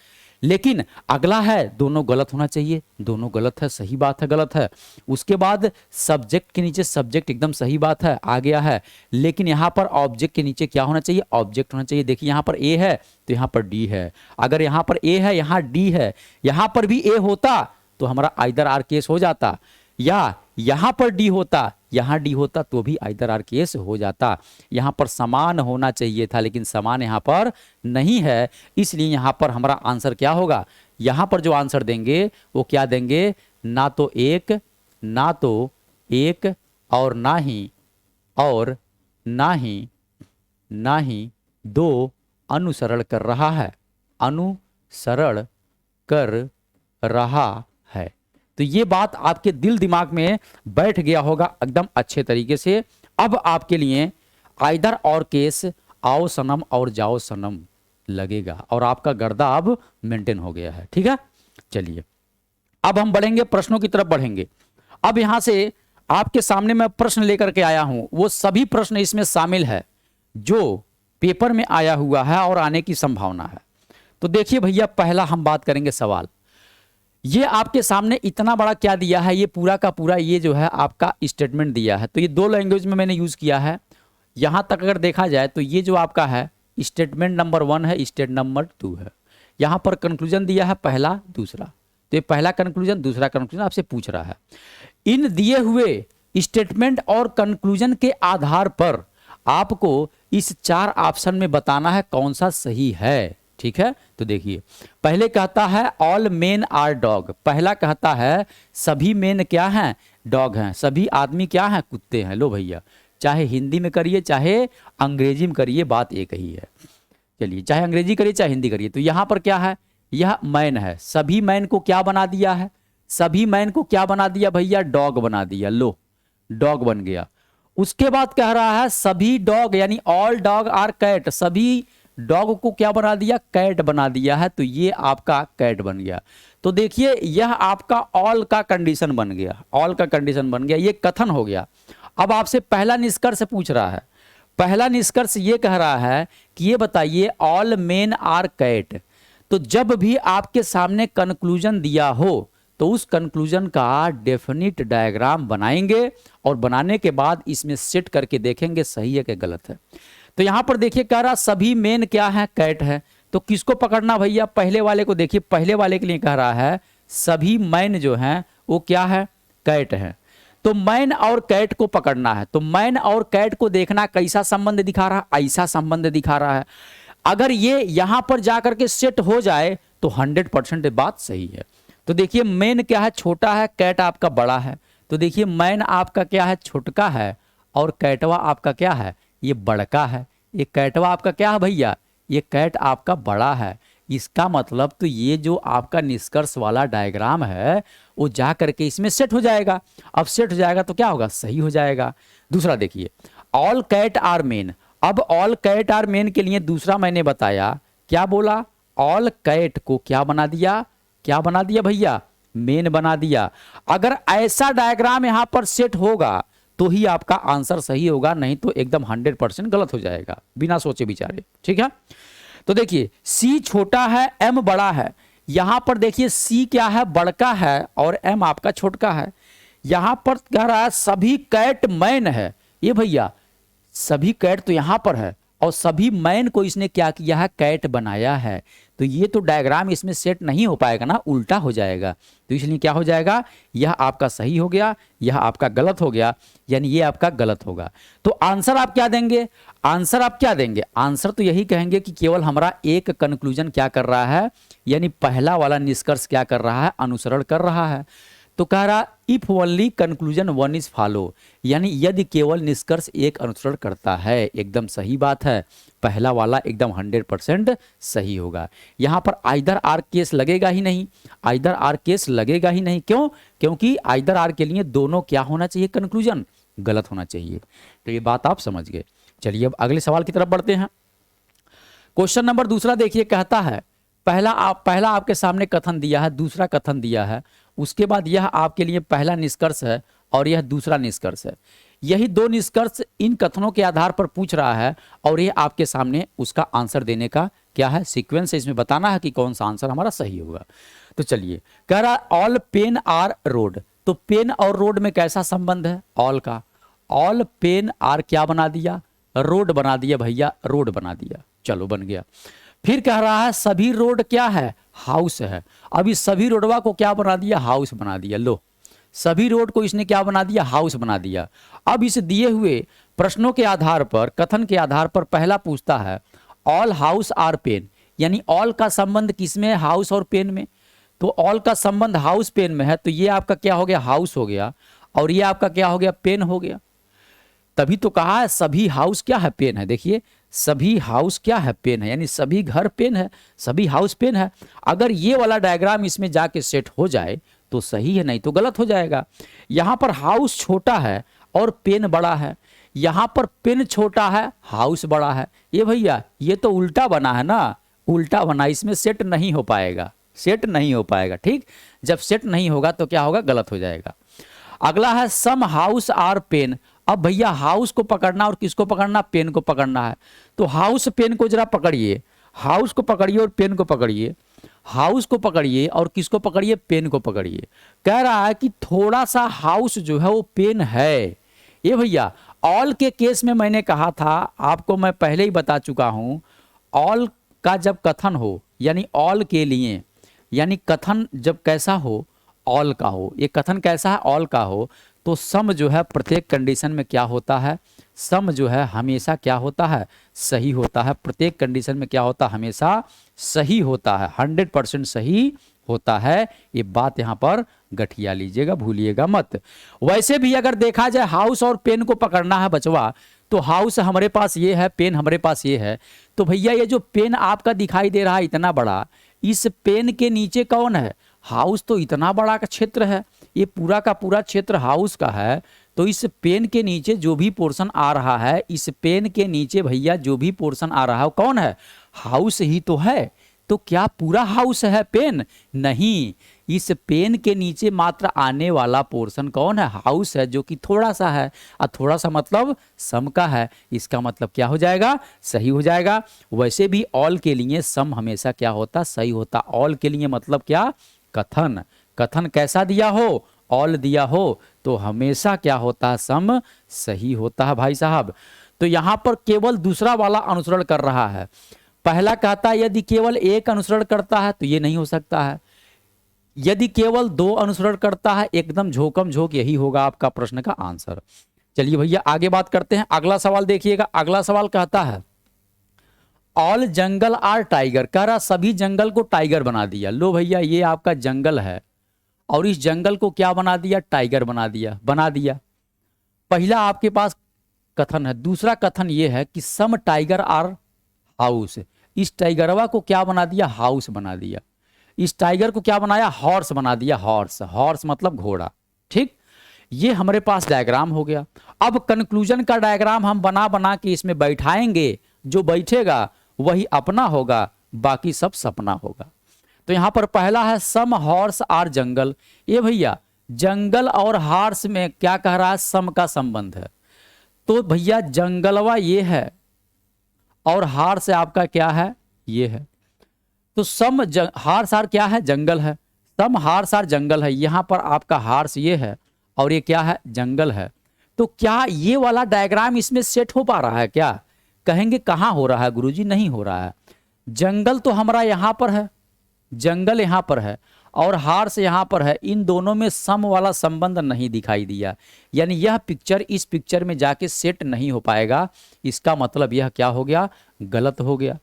लेकिन अगला है दोनों गलत होना चाहिए, दोनों गलत है, सही बात है, गलत है। उसके बाद सब्जेक्ट के नीचे सब्जेक्ट, एकदम सही बात है, आ गया है। लेकिन यहाँ पर ऑब्जेक्ट के नीचे क्या होना चाहिए, ऑब्जेक्ट होना चाहिए। देखिए यहाँ पर ए है तो यहाँ पर डी है, अगर यहाँ पर ए है यहाँ डी है, यहाँ पर भी ए होता तो हमारा आइदर आर केस हो जाता, या यहां पर डी होता, यहां डी होता तो भी आइदर आर केस हो जाता। यहां पर समान होना चाहिए था, लेकिन समान यहां पर नहीं है, इसलिए यहां पर हमारा आंसर क्या होगा, यहां पर जो आंसर देंगे वो क्या देंगे, ना तो एक, ना तो एक और ना ही दो अनुसरण कर रहा है, अनुसरण कर रहा है। तो ये बात आपके दिल दिमाग में बैठ गया होगा एकदम अच्छे तरीके से। अब आपके लिए आइदर और केस आओ सनम और जाओ सनम लगेगा, और आपका गर्दा अब मेंटेन हो गया है। ठीक है, चलिए अब हम बढ़ेंगे, प्रश्नों की तरफ बढ़ेंगे। अब यहां से आपके सामने मैं प्रश्न लेकर के आया हूं, वो सभी प्रश्न इसमें शामिल है जो पेपर में आया हुआ है और आने की संभावना है। तो देखिए भैया, पहला हम बात करेंगे सवाल। ये आपके सामने इतना बड़ा क्या दिया है, ये पूरा का पूरा ये जो है आपका स्टेटमेंट दिया है। तो ये दो लैंग्वेज में मैंने यूज किया है। यहां तक अगर देखा जाए तो ये जो आपका है स्टेटमेंट नंबर 1 है, स्टेटमेंट नंबर 2 है। यहां पर कंक्लूजन दिया है पहला दूसरा, तो ये पहला कंक्लूजन दूसरा कंक्लूजन आपसे पूछ रहा है। इन दिए हुए स्टेटमेंट और कंक्लूजन के आधार पर आपको इस 4 ऑप्शन में बताना है कौन सा सही है। ठीक है, तो देखिए पहले कहता है ऑल मेन आर डॉग, पहला कहता है सभी मेन क्या हैं, डॉग हैं, सभी आदमी क्या हैं, कुत्ते हैं। लो भैया, चाहे हिंदी में करिए चाहे अंग्रेजी में करिए, बात एक ही है। चलिए, चाहे अंग्रेजी करिए चाहे हिंदी करिए। तो यहां पर क्या है, यह मैन है, सभी मैन को क्या बना दिया है, सभी मैन को क्या बना दिया भैया, डॉग बना दिया। लो, डॉग बन गया। उसके बाद कह रहा है सभी डॉग यानी ऑल डॉग आर कैट, सभी डॉग को क्या बना दिया, कैट बना दिया है। तो ये आपका कैट बन गया। तो देखिए यह आपका ऑल का कंडीशन बन गया, ऑल का कंडीशन बन गया, ये कथन हो गया। अब आपसे पहला निष्कर्ष पूछ रहा है। पहला निष्कर्ष ये कह रहा है कि ये बताइए ऑल मेन आर कैट। तो जब भी आपके सामने कंक्लूजन दिया हो तो उस कंक्लूजन का डेफिनिट डायग्राम बनाएंगे, और बनाने के बाद इसमें सेट करके देखेंगे सही है कि गलत है। तो यहां पर देखिए कह रहा सभी मेन क्या है, कैट है। तो किसको पकड़ना भैया, पहले वाले को। देखिए पहले वाले के लिए कह रहा है सभी मैन जो हैं वो क्या है, कैट है। तो मैन और कैट को पकड़ना है। तो मैन और कैट को देखना कैसा संबंध दिखा रहा है, ऐसा संबंध दिखा रहा है। अगर ये यहां पर जाकर के सेट हो जाए तो 100% बात सही है। तो देखिए मैन क्या है, छोटा है, कैट आपका बड़ा है। तो देखिए मैन आपका क्या है, छोटका है, और कैटवा आपका क्या है, ये बड़का है। ये कैटवा आपका क्या है भैया, ये कैट आपका बड़ा है। इसका मतलब तो ये जो आपका निष्कर्ष वाला डायग्राम है वो जा करके इसमें सेट हो जाएगा। अब सेट हो जाएगा तो क्या होगा, सही हो जाएगा। दूसरा देखिए ऑल कैट आर मेन। अब ऑल कैट आर मेन के लिए दूसरा मैंने बताया क्या बोला, ऑल कैट को क्या बना दिया, क्या बना दिया भैया, मेन बना दिया। अगर ऐसा डायग्राम यहां पर सेट होगा तो ही आपका आंसर सही होगा, नहीं तो एकदम 100% गलत हो जाएगा बिना सोचे विचारे। ठीक है, तो देखिए सी छोटा है एम बड़ा है, यहां पर देखिए सी क्या है, बड़का है और एम आपका छोटका है। यहां पर कह रहा है सभी कैट मैन है, ये भैया सभी कैट तो यहां पर है और सभी मैन को इसने क्या किया है, कैट बनाया है। तो ये तो डायग्राम इसमें सेट नहीं हो पाएगा ना, उल्टा हो जाएगा। तो इसलिए क्या हो जाएगा, यह आपका सही हो गया, यह आपका गलत हो गया, यानी ये आपका गलत होगा। तो आंसर आप क्या देंगे, आंसर आप क्या देंगे, आंसर तो यही कहेंगे कि केवल हमारा एक कंक्लूजन क्या कर रहा है, यानी पहला वाला निष्कर्ष क्या कर रहा है, अनुसरण कर रहा है। तो कह रहा if only conclusion one is follow, यानी यदि केवल निष्कर्ष एक अनुसरण करता है, एकदम सही बात है, पहला वाला एकदम 100% सही होगा। यहां पर आइदर आर केस लगेगा ही नहीं, आइदर आर केस लगेगा ही नहीं, क्यों, क्योंकि आइदर आर के लिए दोनों क्या होना चाहिए, कंक्लूजन गलत होना चाहिए। तो ये बात आप समझ गए। चलिए अब अगले सवाल की तरफ बढ़ते हैं। क्वेश्चन नंबर दूसरा देखिए, कहता है पहला आपके सामने कथन दिया है, दूसरा कथन दिया है, उसके बाद यह आपके लिए पहला निष्कर्ष है और यह दूसरा निष्कर्ष है। यही दो निष्कर्ष इन कथनों के आधार पर पूछ रहा है और यह आपके सामने उसका आंसर देने का क्या है, सीक्वेंस है, इसमें बताना है कि कौन सा आंसर हमारा सही होगा। तो चलिए, कह रहा ऑल पेन आर रोड, तो पेन और रोड में कैसा संबंध है, ऑल का, ऑल पेन आर क्या बना दिया, रोड बना दिया भैया, रोड बना दिया, चलो बन गया। फिर कह रहा है सभी रोड क्या है, हाउस है। अभी सभी रोडवा को क्या बना दिया, हाउस बना दिया। लो, सभी रोड को इसने क्या बना दिया, हाउस बना दिया। अब इस दिए हुए प्रश्नों के आधार पर, कथन के आधार पर पहला पूछता है ऑल हाउस आर पेन, यानी ऑल का संबंध किसमें है, हाउस और पेन में। तो ऑल का संबंध हाउस पेन में है, तो ये आपका क्या हो गया, हाउस हो गया, और ये आपका क्या हो गया, पेन हो गया। तभी तो कहा है सभी हाउस क्या है, पेन है। देखिए सभी हाउस क्या है, पेन है, यानी सभी घर पेन है, सभी हाउस पेन है। अगर ये वाला डायग्राम इसमें जाके सेट हो जाए तो सही है, नहीं तो गलत हो जाएगा। यहां पर हाउस छोटा है और पेन बड़ा है, यहां पर पेन छोटा है, हाउस बड़ा है। ये भैया ये तो उल्टा बना है ना, उल्टा बना, इसमें सेट नहीं हो पाएगा, सेट नहीं हो पाएगा। ठीक, जब सेट नहीं होगा तो क्या होगा, गलत हो जाएगा। अगला है सम हाउस आर पेन। अब भैया हाउस को पकड़ना और किसको पकड़ना, पेन को पकड़ना है। तो हाउस पेन को जरा पकड़िए, हाउस को पकड़िए और पेन को पकड़िए, हाउस को पकड़िए और किसको पकड़िए, पेन को पकड़िए। कह रहा है कि थोड़ा सा हाउस जो है वो पेन है। ये भैया ऑल के केस में मैंने कहा था आपको, मैं पहले ही बता चुका हूं, ऑल का जब कथन हो, यानी ऑल के लिए, यानी कथन जब कैसा हो, ऑल का हो, ये कथन कैसा है, ऑल का हो, तो सम जो है प्रत्येक कंडीशन में क्या होता है, सम जो है हमेशा क्या होता है, सही होता है। प्रत्येक कंडीशन में क्या होता है, हमेशा सही होता है, 100% सही होता है। ये बात यहां पर गठिया लीजिएगा, भूलिएगा मत। वैसे भी अगर देखा जाए हाउस और पेन को पकड़ना है बचवा, तो हाउस हमारे पास ये है, पेन हमारे पास ये है। तो भैया ये जो पेन आपका दिखाई दे रहा है इतना बड़ा, इस पेन के नीचे कौन है, हाउस। तो इतना बड़ा का क्षेत्र है, ये पूरा का पूरा क्षेत्र हाउस का है। तो इस पेन के नीचे जो भी पोर्शन आ रहा है, इस पेन के नीचे भैया जो भी पोर्शन आ रहा है कौन है, हाउस ही तो है। तो क्या पूरा हाउस है पेन, नहीं, इस पेन के नीचे मात्र आने वाला पोर्शन कौन है, हाउस है, जो कि थोड़ा सा है। और थोड़ा सा मतलब सम का है, इसका मतलब क्या हो जाएगा, सही हो जाएगा। वैसे भी ऑल के लिए सम हमेशा क्या होता, सही होता। ऑल के लिए मतलब क्या, कथन, कथन कैसा दिया हो, ऑल दिया हो, तो हमेशा क्या होता है, सम सही होता है भाई साहब। तो यहां पर केवल दूसरा वाला अनुसरण कर रहा है। पहला कहता है यदि केवल एक अनुसरण करता है तो ये नहीं हो सकता है, यदि केवल दो अनुसरण करता है, एकदम झोकम झोंक यही होगा आपका प्रश्न का आंसर। चलिए भैया आगे बात करते हैं। अगला सवाल देखिएगा, अगला सवाल कहता है ऑल जंगल आर टाइगर। कह रहा सभी जंगल को टाइगर बना दिया। लो भैया ये आपका जंगल है और इस जंगल को क्या बना दिया, टाइगर बना दिया, बना दिया। पहला आपके पास कथन है। दूसरा कथन ये है कि सम टाइगर आर हाउस। इस टाइगरवा को क्या बना दिया, हाउस बना दिया। इस टाइगर को क्या बनाया, हॉर्स बना दिया, हॉर्स, हॉर्स मतलब घोड़ा। ठीक, ये हमारे पास डायग्राम हो गया। अब कंक्लूजन का डायग्राम हम बना बना के इसमें बैठाएंगे, जो बैठेगा वही अपना होगा, बाकी सब सपना होगा। तो यहाँ पर पहला है सम हॉर्स आर जंगल। ये भैया जंगल और हॉर्स में क्या कह रहा है, सम का संबंध है। तो भैया जंगलवा ये है और हॉर्स आपका क्या है, ये है। तो सम हॉर्स आर क्या है, जंगल है। सम हॉर्स आर जंगल है, यहाँ पर आपका हॉर्स ये है और ये क्या है, जंगल है। तो क्या ये वाला डायग्राम इसमें सेट हो पा रहा है क्या? कहेंगे कहाँ हो रहा है गुरुजी, नहीं हो रहा है। जंगल तो हमारा यहाँ पर है, जंगल यहाँ पर है और हॉर्स यहाँ पर है, इन दोनों में सम वाला संबंध नहीं दिखाई दिया, यानी यह पिक्चर इस पिक्चर में जाके सेट नहीं हो पाएगा। इसका मतलब यह क्या हो गया, गलत हो गया।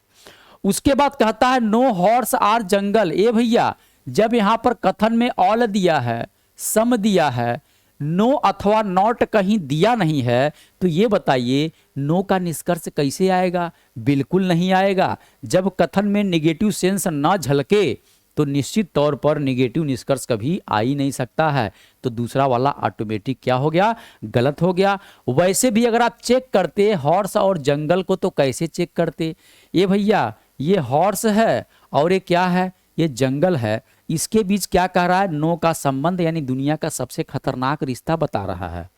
उसके बाद कहता है नो हॉर्स आर जंगल। ए भैया जब यहाँ पर कथन में ऑल दिया है, सम दिया है, नो अथवा नॉट कहीं दिया नहीं है, तो ये बताइए नो का निष्कर्ष कैसे आएगा? बिल्कुल नहीं आएगा। जब कथन में निगेटिव सेंस ना झलके तो निश्चित तौर पर निगेटिव निष्कर्ष कभी आ ही नहीं सकता है। तो दूसरा वाला ऑटोमेटिक क्या हो गया, गलत हो गया। वैसे भी अगर आप चेक करते हॉर्स और जंगल को तो कैसे चेक करते? ये भैया ये हॉर्स है और ये क्या है, ये जंगल है, इसके बीच क्या कह रहा है, नो का संबंध, यानी दुनिया का सबसे खतरनाक रिश्ता बता रहा है।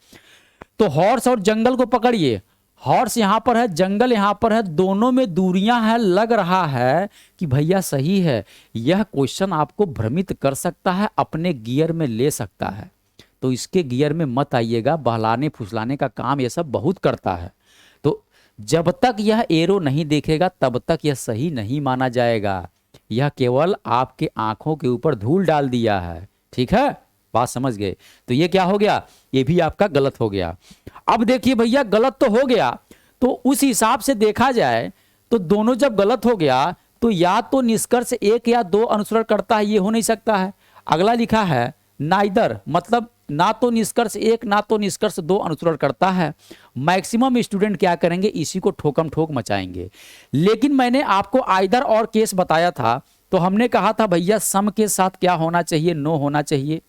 तो हॉर्स और जंगल को पकड़िए, हॉर्स यहां पर है, जंगल यहां पर है, दोनों में दूरियां हैं। लग रहा है कि भैया सही है। यह क्वेश्चन आपको भ्रमित कर सकता है, अपने गियर में ले सकता है। तो इसके गियर में मत आइएगा, बहलाने फुसलाने का काम यह सब बहुत करता है। तो जब तक यह एरो नहीं देखेगा तब तक यह सही नहीं माना जाएगा। यह केवल आपके आंखों के ऊपर धूल डाल दिया है, ठीक है, बात समझ गए। तो ये क्या हो गया, ये भी आपका गलत हो गया। अब देखिए भैया गलत तो हो गया, तो उस हिसाब से देखा जाए तो दोनों जब गलत हो गया तो या तो निष्कर्ष एक या दो अनुसरण करता है, ये हो नहीं सकता है। अगला लिखा है नाइदर, मतलब ना तो निष्कर्ष एक ना तो निष्कर्ष दो अनुसरण करता है। मैक्सिमम स्टूडेंट क्या करेंगे, इसी को ठोकम ठोक मचाएंगे। लेकिन मैंने आपको आइदर और केस बताया था, तो हमने कहा था भैया सम के साथ क्या होना चाहिए, नो होना चाहिए,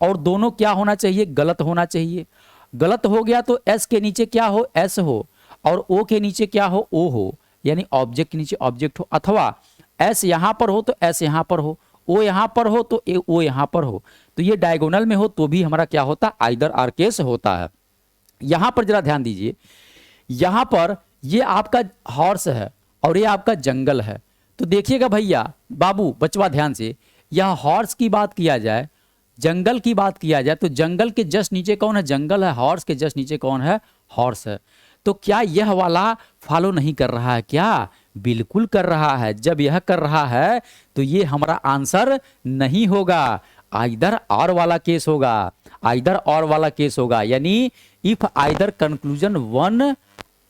और दोनों क्या होना चाहिए, गलत होना चाहिए। गलत हो गया तो एस के नीचे क्या हो, एस हो, और ओ के नीचे क्या हो, ओ हो, यानी ऑब्जेक्ट के नीचे ऑब्जेक्ट हो, अथवा एस यहां पर हो तो एस यहां पर हो, ओ यहां पर हो तो ओ यहां पर हो। तो ये डायगोनल में हो तो भी हमारा क्या होता, आइदर आर केस होता है। यहां पर जरा ध्यान दीजिए, यहां पर ये आपका हॉर्स है और ये आपका जंगल है। तो देखिएगा भैया बाबू बचवा ध्यान से, यह हॉर्स की बात किया जाए, जंगल की बात किया जाए, तो जंगल के जस्ट नीचे कौन है, जंगल है, हॉर्स के जस्ट नीचे कौन है, हॉर्स है। तो क्या यह वाला फॉलो नहीं कर रहा है क्या? बिल्कुल कर रहा है। जब यह कर रहा है तो ये हमारा आंसर नहीं होगा, आइदर और वाला केस होगा, आइदर और वाला केस होगा। यानी if either conclusion 1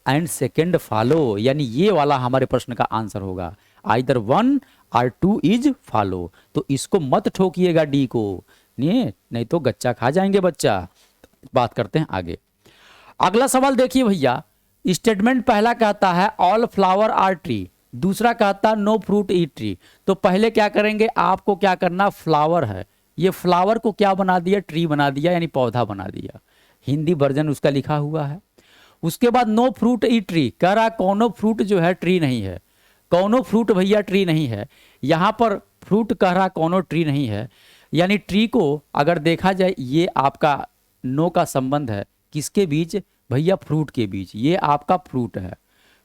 and second follow, यानी ये वाला हमारे प्रश्न का आंसर होगा, आइदर 1 और 2 इज फॉलो। तो इसको मत ठोकिएगा डी को, नहीं तो गच्चा खा जाएंगे बच्चा। बात करते हैं आगे। अगला सवाल देखिए भैया, स्टेटमेंट पहला कहता है ऑल फ्लावर आर ट्री, दूसरा कहता है नो फ्रूट ई ट्री। तो पहले क्या करेंगे, आपको क्या करना, फ्लावर है, ये फ्लावर को क्या बना दिया, ट्री बना दिया, यानी पौधा बना दिया, हिंदी वर्जन उसका लिखा हुआ है। उसके बाद नो फ्रूट ई ट्री, कह रहा कौनो फ्रूट जो है ट्री नहीं है, कौनो फ्रूट भैया ट्री नहीं है। यहां पर फ्रूट कह रहा कौनो ट्री नहीं है, यानी ट्री को अगर देखा जाए ये आपका नो का संबंध है, किसके बीच भैया, फ्रूट के बीच, ये आपका फ्रूट है।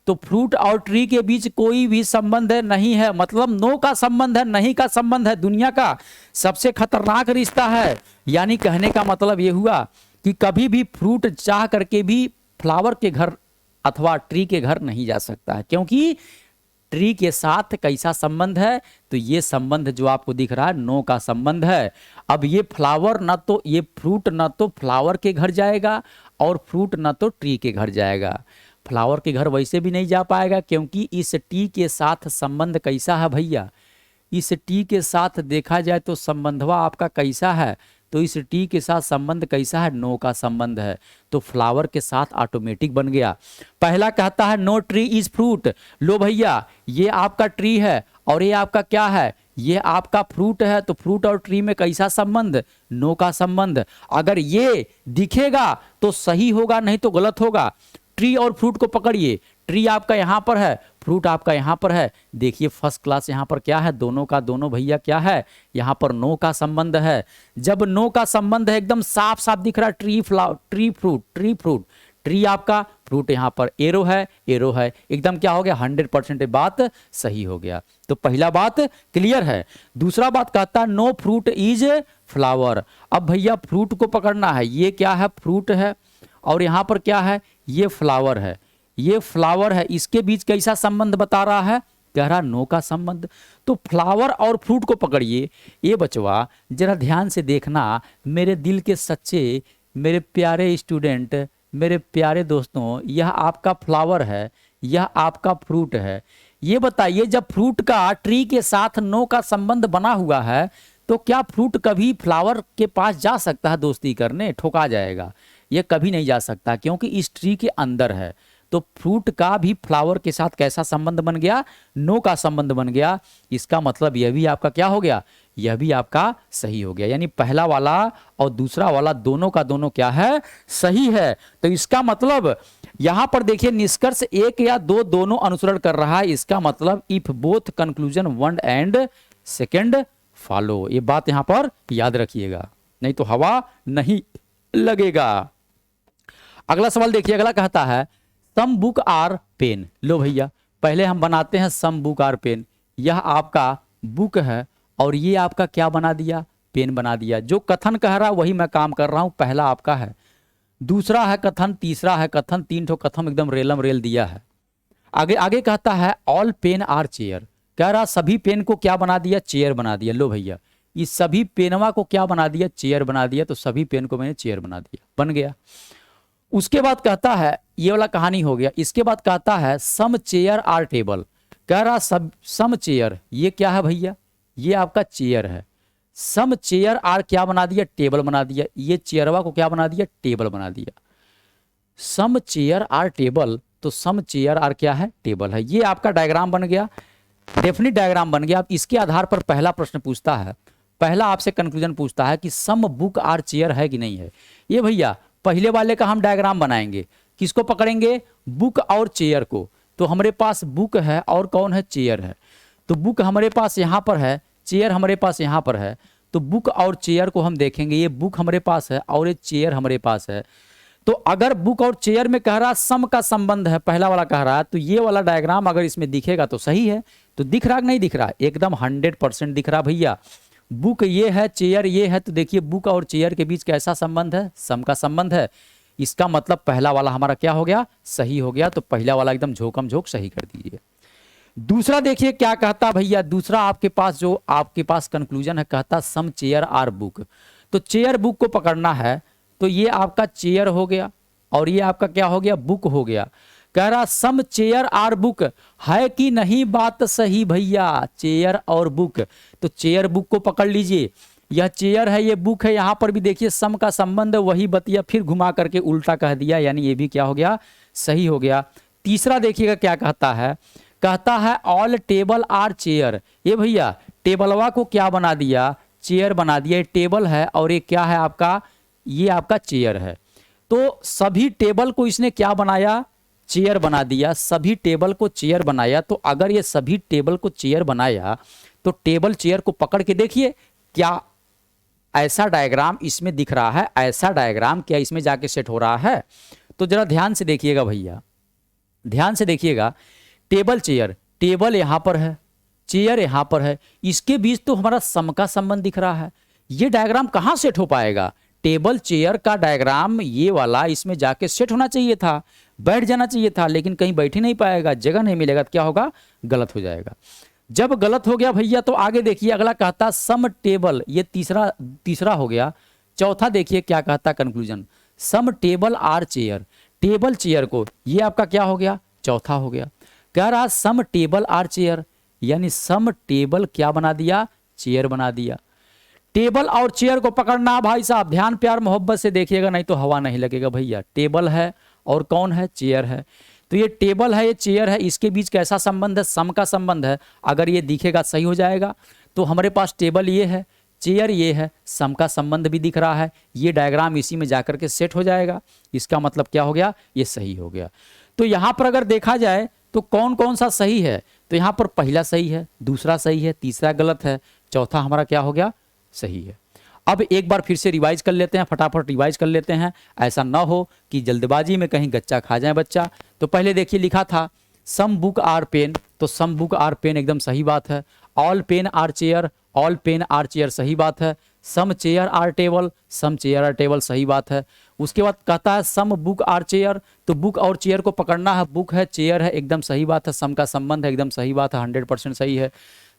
तो फ्रूट और ट्री के बीच कोई भी संबंध है नहीं है, मतलब नो का संबंध है, नहीं का संबंध है, दुनिया का सबसे खतरनाक रिश्ता है। यानी कहने का मतलब ये हुआ कि कभी भी फ्रूट चाह करके भी फ्लावर के घर अथवा ट्री के घर नहीं जा सकता है, क्योंकि ट्री के साथ कैसा संबंध है, तो ये संबंध जो आपको दिख रहा है नो का संबंध है। अब ये फ्लावर ना तो ये फ्रूट ना तो फ्लावर के घर जाएगा और फ्रूट ना तो ट्री के घर जाएगा। फ्लावर के घर वैसे भी नहीं जा पाएगा, क्योंकि इस टी के साथ संबंध कैसा है भैया, इस टी के साथ देखा जाए तो संबंधवा आपका कैसा है, तो इस टी के साथ संबंध कैसा है, नो का संबंध है। तो फ्लावर के साथ ऑटोमेटिक बन गया। पहला कहता है नो ट्री इज फ्रूट, लो भैया ये आपका ट्री है और ये आपका क्या है, ये आपका फ्रूट है। तो फ्रूट और ट्री में कैसा संबंध, नो का संबंध। अगर ये दिखेगा तो सही होगा, नहीं तो गलत होगा। ट्री और फ्रूट को पकड़िए, ट्री आपका यहां पर है, फ्रूट आपका यहाँ पर है, देखिए फर्स्ट क्लास यहाँ पर क्या है, दोनों का दोनों भैया क्या है, यहाँ पर नो का संबंध है। जब नो का संबंध है एकदम साफ साफ दिख रहा है, ट्री फ्रूट, ट्री आपका, फ्रूट यहाँ पर एरो है, एकदम क्या हो गया 100% बात सही हो गया। तो पहला बात क्लियर है। दूसरा बात कहता नो फ्रूट इज फ्लावर। अब भैया फ्रूट को पकड़ना है, ये क्या है फ्रूट है और यहाँ पर क्या है ये फ्लावर है, ये फ्लावर है, इसके बीच कैसा संबंध बता रहा है, कह रहा नो का संबंध। तो फ्लावर और फ्रूट को पकड़िए। ये बचवा जरा ध्यान से देखना मेरे दिल के सच्चे, मेरे प्यारे स्टूडेंट, मेरे प्यारे दोस्तों, यह आपका फ्लावर है, यह आपका फ्रूट है। ये बताइए जब फ्रूट का ट्री के साथ नो का संबंध बना हुआ है तो क्या फ्रूट कभी फ्लावर के पास जा सकता है दोस्ती करने, ठोका जाएगा, ये कभी नहीं जा सकता क्योंकि इस ट्री के अंदर है। तो फ्रूट का भी फ्लावर के साथ कैसा संबंध बन गया, नो का संबंध बन गया। इसका मतलब यह भी आपका क्या हो गया, यह भी आपका सही हो गया। यानी पहला वाला और दूसरा वाला दोनों का दोनों क्या है, सही है। तो इसका मतलब यहां पर देखिए निष्कर्ष एक या दो दोनों अनुसरण कर रहा है। इसका मतलब if both conclusion 1 and 2 follow, ये बात यहां पर याद रखिएगा, नहीं तो हवा नहीं लगेगा। अगला सवाल देखिए, अगला कहता है सम बुक आर पेन। लो भैया पहले हम बनाते हैं सम बुक आर पेन। यह आपका बुक है और ये आपका क्या बना दिया, पेन बना दिया। जो कथन कह रहा है वही मैं काम कर रहा हूं। पहला आपका है, दूसरा है कथन, तीसरा है कथन, 3 ठो कथन एकदम रेलम रेल दिया है। आगे आगे कहता है ऑल पेन आर चेयर। कह रहा सभी पेन को क्या बना दिया, चेयर बना दिया। लो भैया इस सभी पेनवा को क्या बना दिया, चेयर बना दिया। तो सभी पेन को मैंने चेयर बना दिया, बन गया। उसके बाद कहता है ये वाला कहानी हो गया। इसके बाद कहता है सम चेयर आर टेबल। कह रहा सब सम चेयर, ये क्या है भैया, ये आपका चेयर है। सम चेयर आर क्या बना दिया, टेबल बना दिया। ये चेयरवा को क्या बना दिया, टेबल बना दिया। सम चेयर आर टेबल, तो सम चेयर आर क्या है, टेबल है। ये आपका डायग्राम बन गया, डेफिनिट डायग्राम बन गया। अब इसके आधार पर पहला प्रश्न पूछता है, पहला आपसे कंक्लूजन पूछता है कि सम बुक आर चेयर है कि नहीं है। ये भैया पहले वाले का हम डायग्राम बनाएंगे, किसको पकड़ेंगे, बुक और चेयर को। तो हमारे पास बुक है और कौन है, चेयर है। तो बुक हमारे पास यहाँ पर है, चेयर हमारे पास यहाँ पर है। तो बुक और चेयर को हम देखेंगे, ये बुक हमारे पास है और ये चेयर हमारे पास है। तो अगर बुक और चेयर में कह रहा सम का संबंध है, पहला वाला कह रहा है, तो ये वाला डायग्राम अगर इसमें दिखेगा तो सही है। तो दिख रहा कि नहीं दिख रहा, एकदम 100% दिख रहा भैया। बुक ये है, चेयर ये है, तो देखिए बुक और चेयर के बीच कैसा संबंध है, सम का संबंध है। इसका मतलब पहला वाला हमारा क्या हो गया, सही हो गया। तो पहला वाला एकदम झोकम झोक सही कर दीजिए। दूसरा देखिए क्या कहता भैया, दूसरा आपके पास जो आपके पास कंक्लूजन है, कहता सम चेयर आर बुक। तो चेयर बुक को पकड़ना है, तो ये आपका चेयर हो गया और ये आपका क्या हो गया, बुक हो गया। कह रहा सम चेयर आर बुक, है कि नहीं बात सही भैया, चेयर और बुक। तो चेयर बुक को पकड़ लीजिए, यह चेयर है ये बुक है। यहां पर भी देखिए सम का संबंध वही बतिया, फिर घुमा करके उल्टा कह दिया, यानी ये भी क्या हो गया, सही हो गया। तीसरा देखिएगा क्या कहता है, कहता है ऑल टेबल आर चेयर। ये भैया टेबलवा को क्या बना दिया, चेयर बना दिया। ये टेबल है और ये क्या है आपका, ये आपका चेयर है। तो सभी टेबल को इसने क्या बनाया, चेयर बना दिया। सभी टेबल को चेयर बनाया। तो अगर ये सभी टेबल को चेयर बनाया तो टेबल चेयर को पकड़ के देखिए, क्या ऐसा डायग्राम इसमें दिख रहा है, ऐसा डायग्राम क्या इसमें जाके सेट हो रहा है। तो जरा ध्यान से देखिएगा भैया, ध्यान से देखिएगा। टेबल चेयर, टेबल यहां पर है, चेयर यहां पर है, इसके बीच तो हमारा सम का संबंध दिख रहा है। ये डायग्राम कहां सेट हो पाएगा, टेबल चेयर का डायग्राम ये वाला इसमें जाके सेट होना चाहिए था, बैठ जाना चाहिए था, लेकिन कहीं बैठ ही नहीं पाएगा, जगह नहीं मिलेगा, तो क्या होगा, गलत हो जाएगा। जब गलत हो गया भैया तो आगे देखिए अगला कहता सम टेबल, ये तीसरा हो गया। चौथा देखिए क्या कहता conclusion, some table are chair. Table chair को, ये आपका क्या हो गया, चौथा हो गया। कह रहा सम टेबल आर चेयर, यानी सम टेबल क्या बना दिया, चेयर बना दिया। टेबल और चेयर को पकड़ना भाई साहब, ध्यान प्यार मोहब्बत से देखिएगा, नहीं तो हवा नहीं लगेगा भैया। टेबल है और कौन है, चेयर है। तो ये टेबल है, ये चेयर है, इसके बीच कैसा संबंध है, सम का संबंध है। अगर ये दिखेगा सही हो जाएगा। तो हमारे पास टेबल ये है, चेयर ये है, सम का संबंध भी दिख रहा है। ये डायग्राम इसी में जाकर के सेट हो जाएगा। इसका मतलब क्या हो गया, ये सही हो गया। तो यहाँ पर अगर देखा जाए तो कौन कौन सा सही है? तो यहाँ पर पहला सही है, दूसरा सही है, तीसरा गलत है, चौथा हमारा क्या हो गया? सही है। अब एक बार फिर से रिवाइज कर लेते हैं, फटाफट रिवाइज कर लेते हैं, ऐसा ना हो कि जल्दबाजी में कहीं गच्चा खा जाए बच्चा। तो पहले देखिए लिखा था सम बुक आर पेन, तो सम बुक आर पेन एकदम सही बात है। All pen are chair, all pen are chair सही बात है। Some chair are table, some chair are table सही बात है। उसके बाद कहता है सम बुक आर चेयर, तो बुक और चेयर को पकड़ना है, बुक है चेयर है, एकदम सही बात है। सम का संबंध है, एकदम सही बात है, 100% सही है।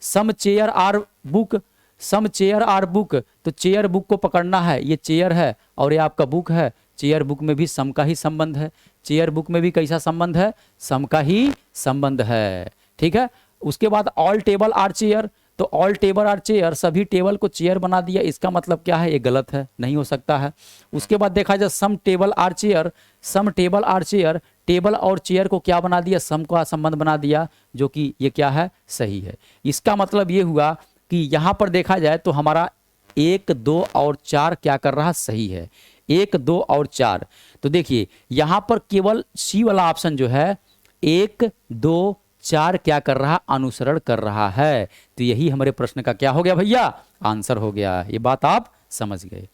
Some chair are book, some chair are book, तो चेयर बुक को पकड़ना है, ये चेयर है और ये आपका बुक है। चेयर बुक में भी सम का ही संबंध है, चेयर बुक में भी कैसा संबंध है? सम का ही संबंध है, ठीक है। उसके बाद ऑल टेबल आर चेयर, तो ऑल टेबल आर चेयर, सभी टेबल को चेयर बना दिया, इसका मतलब क्या है? ये गलत है, नहीं हो सकता है। उसके बाद देखा जाए some table are chair, some table are chair, table और चेयर को क्या बना दिया? सम का संबंध बना दिया, जो कि ये क्या है? सही है। इसका मतलब ये हुआ कि यहाँ पर देखा जाए तो हमारा 1, 2 और 4 क्या कर रहा? सही है, 1, 2 और 4। तो देखिए यहाँ पर केवल सी वाला ऑप्शन जो है 1, 2, 4 क्या कर रहा? अनुसरण कर रहा है। तो यही हमारे प्रश्न का क्या हो गया भैया? आंसर हो गया। ये बात आप समझ गए।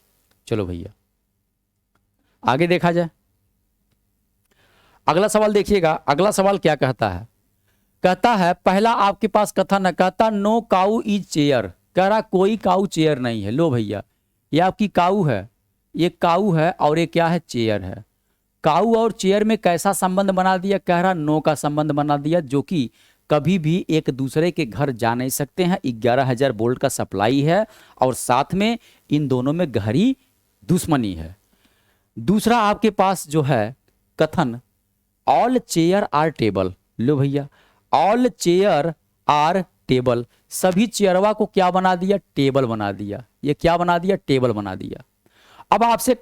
चलो भैया आगे देखा जाए। अगला सवाल देखिएगा, अगला सवाल क्या कहता है? कहता है पहला आपके पास कथन है, कहता नो काऊ इज चेयर, कह रहा कोई काऊ चेयर नहीं है। लो भैया ये आपकी काऊ है, ये काऊ है और ये क्या है? चेयर है। काऊ और चेयर में कैसा संबंध बना दिया? कह रहा नो का संबंध बना दिया, जो कि कभी भी एक दूसरे के घर जा नहीं सकते हैं। 11,000 वोल्ट का सप्लाई है और साथ में इन दोनों में गहरी दुश्मनी है। दूसरा आपके पास जो है कथन ऑल चेयर आर टेबल। लो भैया ऑल चेयर आर टेबल, सभी चेयरवा को क्या बना दिया? टेबल बना दिया। ये क्या बना दिया? टेबल बना दिया। अब आपसे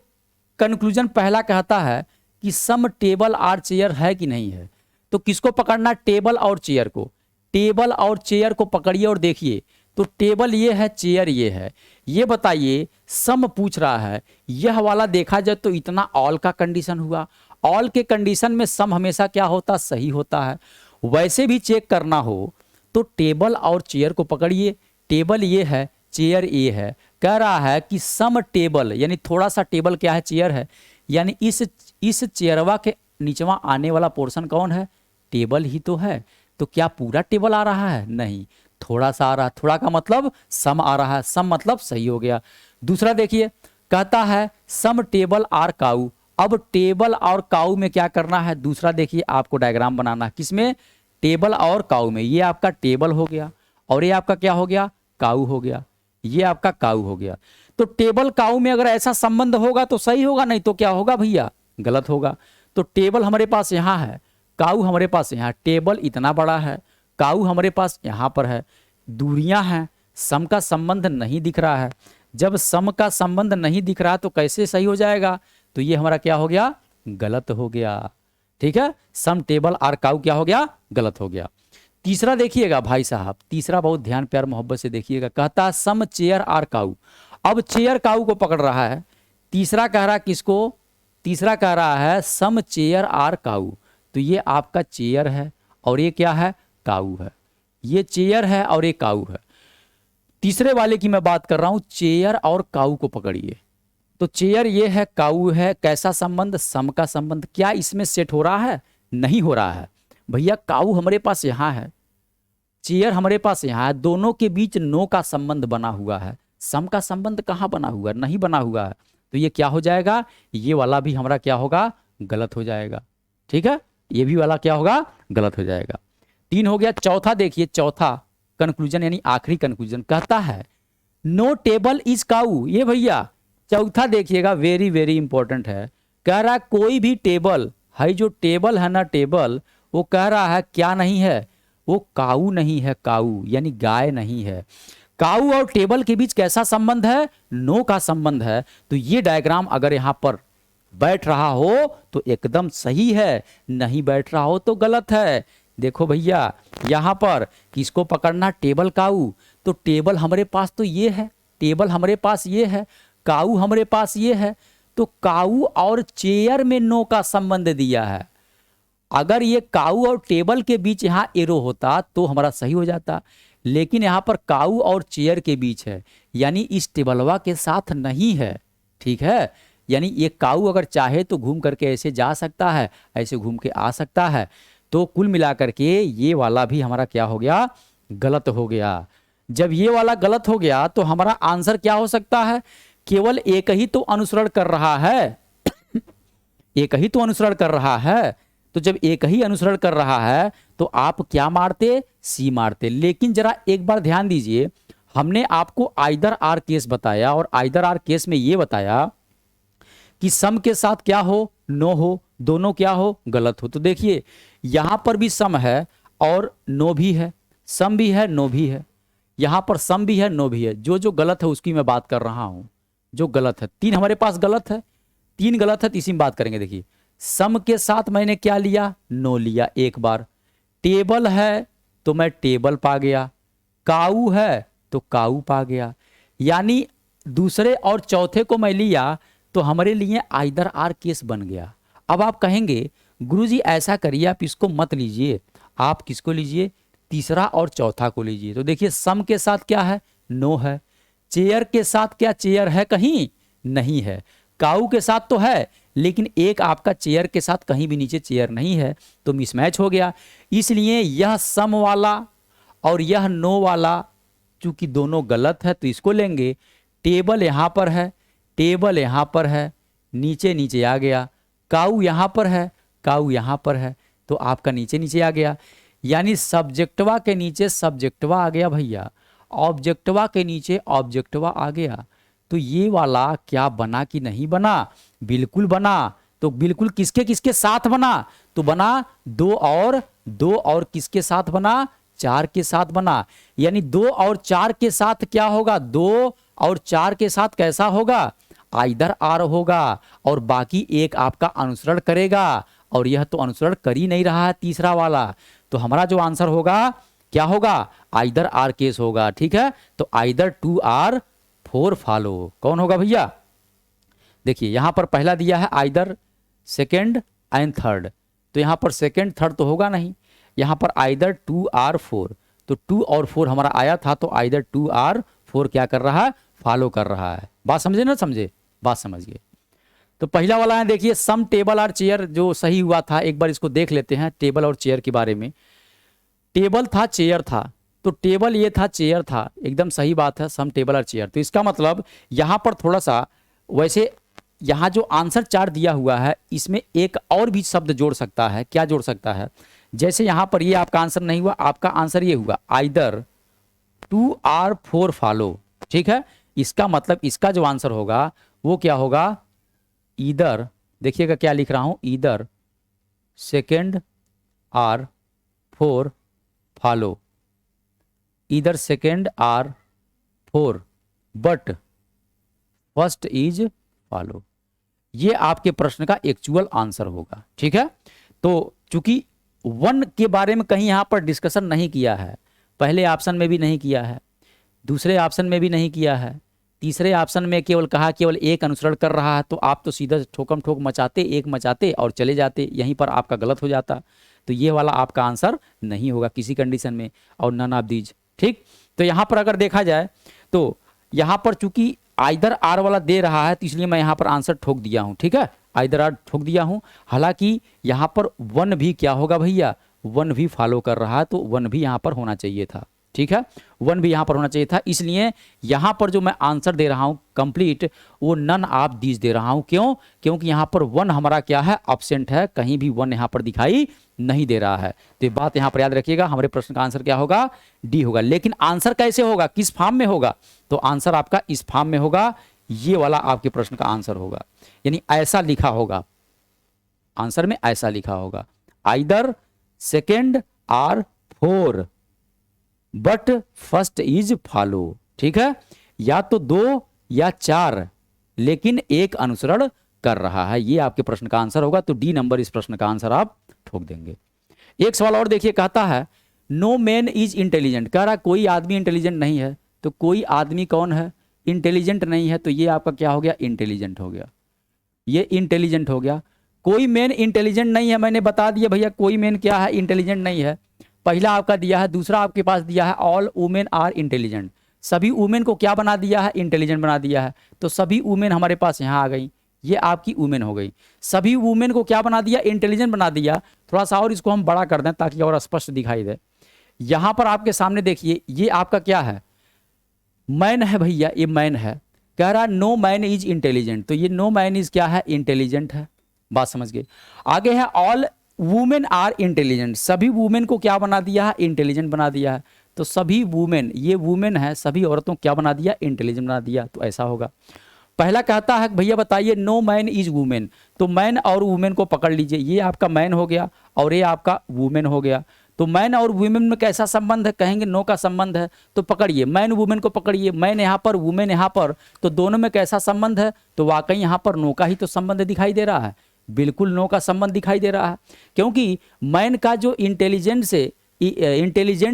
कंक्लूजन पहला कहता है कि सम टेबल आर चेयर है कि नहीं है। तो किसको पकड़ना? टेबल और चेयर को। टेबल और चेयर को पकड़िए और देखिए, तो टेबल ये है, चेयर ये है। ये बताइए सम पूछ रहा है, यह वाला देखा जाए तो इतना ऑल का कंडीशन हुआ। ऑल के कंडीशन में सम हमेशा क्या होता? सही होता है। वैसे भी चेक करना हो तो टेबल और चेयर को पकड़िए, टेबल ये है, चेयर ये है। कह रहा है कि सम टेबल, यानी थोड़ा सा टेबल क्या है? चेयर है। यानी इस चेयरवा के नीचवा आने वाला पोर्शन कौन है? टेबल ही तो है। तो क्या पूरा टेबल आ रहा है? नहीं, थोड़ा सा आ रहा है। थोड़ा का मतलब सम आ रहा है, सम मतलब सही हो गया। दूसरा देखिए कहता है सम टेबल आर काऊ। अब टेबल और काऊ में क्या करना है? दूसरा देखिए आपको डायग्राम बनाना है। किसमें? टेबल और काऊ में। ये आपका टेबल हो गया और ये आपका क्या हो गया? काऊ हो गया। ये आपका काऊ हो गया। तो टेबल काऊ में अगर ऐसा संबंध होगा तो सही होगा, नहीं तो क्या होगा भैया? गलत होगा। तो टेबल हमारे पास यहाँ है, काऊ हमारे पास यहाँ। टेबल इतना बड़ा है, काऊ हमारे पास यहाँ पर है, दूरियां हैं, सम का संबंध नहीं दिख रहा है। जब सम का संबंध नहीं दिख रहा तो कैसे सही हो जाएगा? तो ये हमारा क्या हो गया? गलत हो गया। ठीक है, सम टेबल आर काऊ क्या हो गया? गलत हो गया। तीसरा देखिएगा भाई साहब, तीसरा बहुत ध्यान प्यार मोहब्बत से देखिएगा। कहता है सम चेयर आर काऊ। अब चेयर काऊ को पकड़ रहा है। तीसरा कह रहा है किसको? तीसरा कह रहा है सम चेयर आर काऊ। तो ये आपका चेयर है और ये क्या है? काऊ है। ये चेयर है और ये काऊ है। तीसरे वाले की मैं बात कर रहा हूं, चेयर और काऊ को पकड़िए। तो चेयर ये है, काऊ है, कैसा संबंध? सम का संबंध। क्या इसमें सेट हो रहा है? नहीं हो रहा है भैया। काऊ हमारे पास यहाँ है, चेयर हमारे पास यहाँ है, दोनों के बीच नो का संबंध बना हुआ है। सम का संबंध कहाँ बना हुआ है? नहीं बना हुआ है। तो ये क्या हो जाएगा? ये वाला भी हमारा क्या होगा? गलत हो जाएगा। ठीक है, ये भी वाला क्या होगा? गलत हो जाएगा। 3 हो गया। चौथा देखिए, चौथा कंक्लूजन यानी आखिरी कंक्लूजन कहता है नो टेबल इज काऊ। ये भैया चौथा देखिएगा, वेरी वेरी इंपॉर्टेंट है। कह रहा है कोई भी टेबल है, जो टेबल है ना, टेबल, वो कह रहा है क्या नहीं है? वो काऊ नहीं है, काऊ यानी गाय नहीं है। काऊ और टेबल के बीच कैसा संबंध है? नो का संबंध है। तो ये डायग्राम अगर यहां पर बैठ रहा हो तो एकदम सही है, नहीं बैठ रहा हो तो गलत है। देखो भैया यहां पर किसको पकड़ना? टेबल काऊ। तो टेबल हमारे पास तो ये है, टेबल हमारे पास ये है, काऊ हमारे पास ये है। तो काऊ और चेयर में नो का संबंध दिया है अगर ये काऊ और टेबल के बीच यहाँ एरो होता तो हमारा सही हो जाता, लेकिन यहाँ पर काऊ और चेयर के बीच है, यानी इस टेबलवा के साथ नहीं है। ठीक है, यानी ये काऊ अगर चाहे तो घूम करके ऐसे जा सकता है, ऐसे घूम के आ सकता है। तो कुल मिलाकर के ये वाला भी हमारा क्या हो गया, गलत हो गया। जब ये वाला गलत हो गया तो हमारा आंसर क्या हो सकता है, केवल एक ही तो अनुसरण कर रहा है, एक ही तो अनुसरण कर रहा है। तो जब एक ही अनुसरण कर रहा है तो आप क्या मारते, सी मारते। लेकिन जरा एक बार ध्यान दीजिए, हमने आपको आइदर आर केस बताया और आइदर आर केस में यह बताया कि सम के साथ क्या हो, नो हो, दोनों क्या हो, गलत हो। तो देखिए यहां पर भी सम है और नो भी है, सम भी है नो भी है, यहां पर सम भी है नो भी है। जो जो गलत है उसकी मैं बात कर रहा हूं, जो गलत है। तीन हमारे पास गलत है, तीन गलत है, तो इसी में बात करेंगे। देखिए सम के साथ मैंने क्या लिया, नो लिया एक बार। टेबल है तो मैं टेबल पा गया, काऊ है तो काऊ पा गया, यानी दूसरे और चौथे को मैं लिया तो हमारे लिए आइदर आर केस बन गया। अब आप कहेंगे गुरुजी ऐसा करिए, आप इसको मत लीजिए, आप किसको लीजिए, तीसरा और चौथा को लीजिए। तो देखिए सम के साथ क्या है, नो है। चेयर के साथ क्या चेयर है, कहीं नहीं है। काऊ के साथ तो है, लेकिन एक आपका चेयर के साथ कहीं भी नीचे चेयर नहीं है, तो मिसमैच हो गया। इसलिए यह सम वाला और यह नो वाला चूंकि दोनों गलत है तो इसको लेंगे। टेबल यहां पर है, टेबल यहां पर है, नीचे नीचे आ गया। काऊ यहां पर है, काऊ यहां पर है, तो आपका नीचे नीचे आ गया। यानी सब्जेक्टवा के नीचे सब्जेक्टवा आ गया भैया, ऑब्जेक्टवा के ऑब्जेक्टवा ऑब्जेक्टवा आ गया। तो ये वाला क्या बना कि नहीं बना, बिल्कुल बना। तो बिल्कुल किसके किसके साथ बना, तो बना दो और किसके साथ बना, चार के साथ बना। यानी दो और चार के साथ क्या होगा, दो और चार के साथ कैसा होगा, आइदर आर होगा, और बाकी एक आपका अनुसरण करेगा, और यह तो अनुसरण कर ही नहीं रहा है तीसरा वाला। तो हमारा जो आंसर होगा क्या होगा, आइदर आर केस होगा। ठीक है, तो आइदर 2 आर 4 फॉलो कौन होगा भैया। देखिए यहां पर पहला दिया है आइदर सेकेंड एंड थर्ड, तो यहां पर सेकेंड थर्ड तो होगा नहीं, यहां पर आइदर 2 आर 4, तो 2 और 4 हमारा आया था, तो आइदर 2 आर 4 क्या कर रहा है, फॉलो कर रहा है। बात समझे ना, समझे, बात समझिए। तो पहला वाला है, देखिए सम टेबल और चेयर जो सही हुआ था, एक बार इसको देख लेते हैं टेबल और चेयर के बारे में। टेबल था चेयर था, तो टेबल ये था चेयर था, एकदम सही बात है, सम टेबल और चेयर। तो इसका मतलब यहां पर थोड़ा सा वैसे यहां जो आंसर चार्ट दिया हुआ है इसमें एक और भी शब्द जोड़ सकता है। क्या जोड़ सकता है, जैसे यहां पर ये आपका आंसर नहीं हुआ, आपका आंसर ये हुआ आइदर 2 आर 4 फॉलो। ठीक है, इसका मतलब इसका जो आंसर होगा वो क्या होगा, ईदर, देखिएगा क्या लिख रहा हूं, either second or 4 follow, either second or 4 but first is follow. ये आपके प्रश्न का एक्चुअल आंसर होगा। ठीक है, तो चूंकि 1 के बारे में कहीं यहां पर डिस्कशन नहीं किया है, पहले ऑप्शन में भी नहीं किया है, दूसरे ऑप्शन में भी नहीं किया है, तीसरे ऑप्शन में केवल कहा केवल एक अनुसरण कर रहा है, तो आप तो सीधा ठोकम ठोक मचाते, एक मचाते और चले जाते, यहीं पर आपका गलत हो जाता। तो ये वाला आपका आंसर नहीं होगा किसी कंडीशन में, और नन ऑफ दीज। ठीक, तो यहां पर अगर देखा जाए तो यहां पर चूंकि आइदर आर वाला दे रहा है, तो इसलिए मैं यहां पर आंसर ठोक दिया हूं। ठीक है, आइदर आर ठोक दिया हूं। हालांकि यहां पर 1 भी क्या होगा भैया, 1 भी फॉलो कर रहा है, तो 1 भी यहां पर होना चाहिए था। ठीक है, 1 भी यहां पर होना चाहिए था, इसलिए यहां पर जो मैं आंसर दे रहा हूं कंप्लीट, वो नन ऑफ दीज दे रहा हूं। क्यों, क्योंकि यहां पर 1 हमारा क्या है, एब्सेंट है, कहीं भी 1 यहां पर दिखाई नहीं दे रहा है। तो ये बात यहां पर याद रखिएगा, हमारे प्रश्न का आंसर क्या होगा, डी होगा। लेकिन आंसर कैसे होगा, किस फॉर्म में होगा, तो आंसर आपका इस फॉर्म में होगा, ये वाला आपके प्रश्न का आंसर होगा। यानी ऐसा लिखा होगा, आंसर में ऐसा लिखा होगा, either second or 4 but first is follow. ठीक है, या तो 2 या 4 लेकिन एक अनुसरण कर रहा है, ये आपके प्रश्न का आंसर होगा। तो डी नंबर इस प्रश्न का आंसर आप ठोक देंगे। एक सवाल और देखिए, कहता है नो मैन इज इंटेलिजेंट, कह रहा कोई आदमी इंटेलिजेंट नहीं है। तो कोई आदमी कौन है, इंटेलिजेंट नहीं है, तो ये आपका क्या हो गया, इंटेलिजेंट हो गया, ये इंटेलिजेंट हो गया। कोई मेन इंटेलिजेंट नहीं है, मैंने बता दिया भैया कोई मेन क्या है, इंटेलिजेंट नहीं है। पहला आपका दिया है, दूसरा आपके पास दिया है ऑल वुमेन आर इंटेलिजेंट। सभी वुमेन को क्या बना दिया है, इंटेलिजेंट बना दिया है। तो सभी वुमेन हमारे पास यहाँ आ गई, ये आपकी वुमेन हो गई। सभी वुमेन को क्या बना दिया, इंटेलिजेंट बना दिया। थोड़ा सा और इसको हम बड़ा कर दें ताकि और स्पष्ट दिखाई दे। यहाँ पर आपके सामने देखिए, ये आपका क्या है, मैन है भैया, ये मैन है। कह रहा नो मैन इज इंटेलिजेंट, तो ये नो मैन इज क्या है, इंटेलिजेंट है। बात समझ गए। आगे है ऑल वुमेन आर इंटेलिजेंट, सभी वुमेन को क्या बना दिया है, इंटेलिजेंट बना दिया है। तो सभी वुमेन, ये वुमेन है, सभी औरतों क्या बना दिया, इंटेलिजेंट बना दिया। तो ऐसा होगा। पहला कहता है भैया बताइए नो मैन इज वुमेन, तो मैन और वुमेन को पकड़ लीजिए, ये आपका मैन हो गया और ये आपका वुमेन हो गया। तो मैन और वुमेन में कैसा संबंध है, कहेंगे नो का संबंध है। तो पकड़िए मैन वुमेन को पकड़िए, मैन यहाँ पर वुमेन यहाँ पर, तो दोनों में कैसा संबंध है, तो वाकई यहाँ पर नो का ही तो संबंध दिखाई दे रहा है। बिल्कुल नो का संबंध दिखाई दे रहा है, क्योंकि मैन का जो इंटेलिजेंट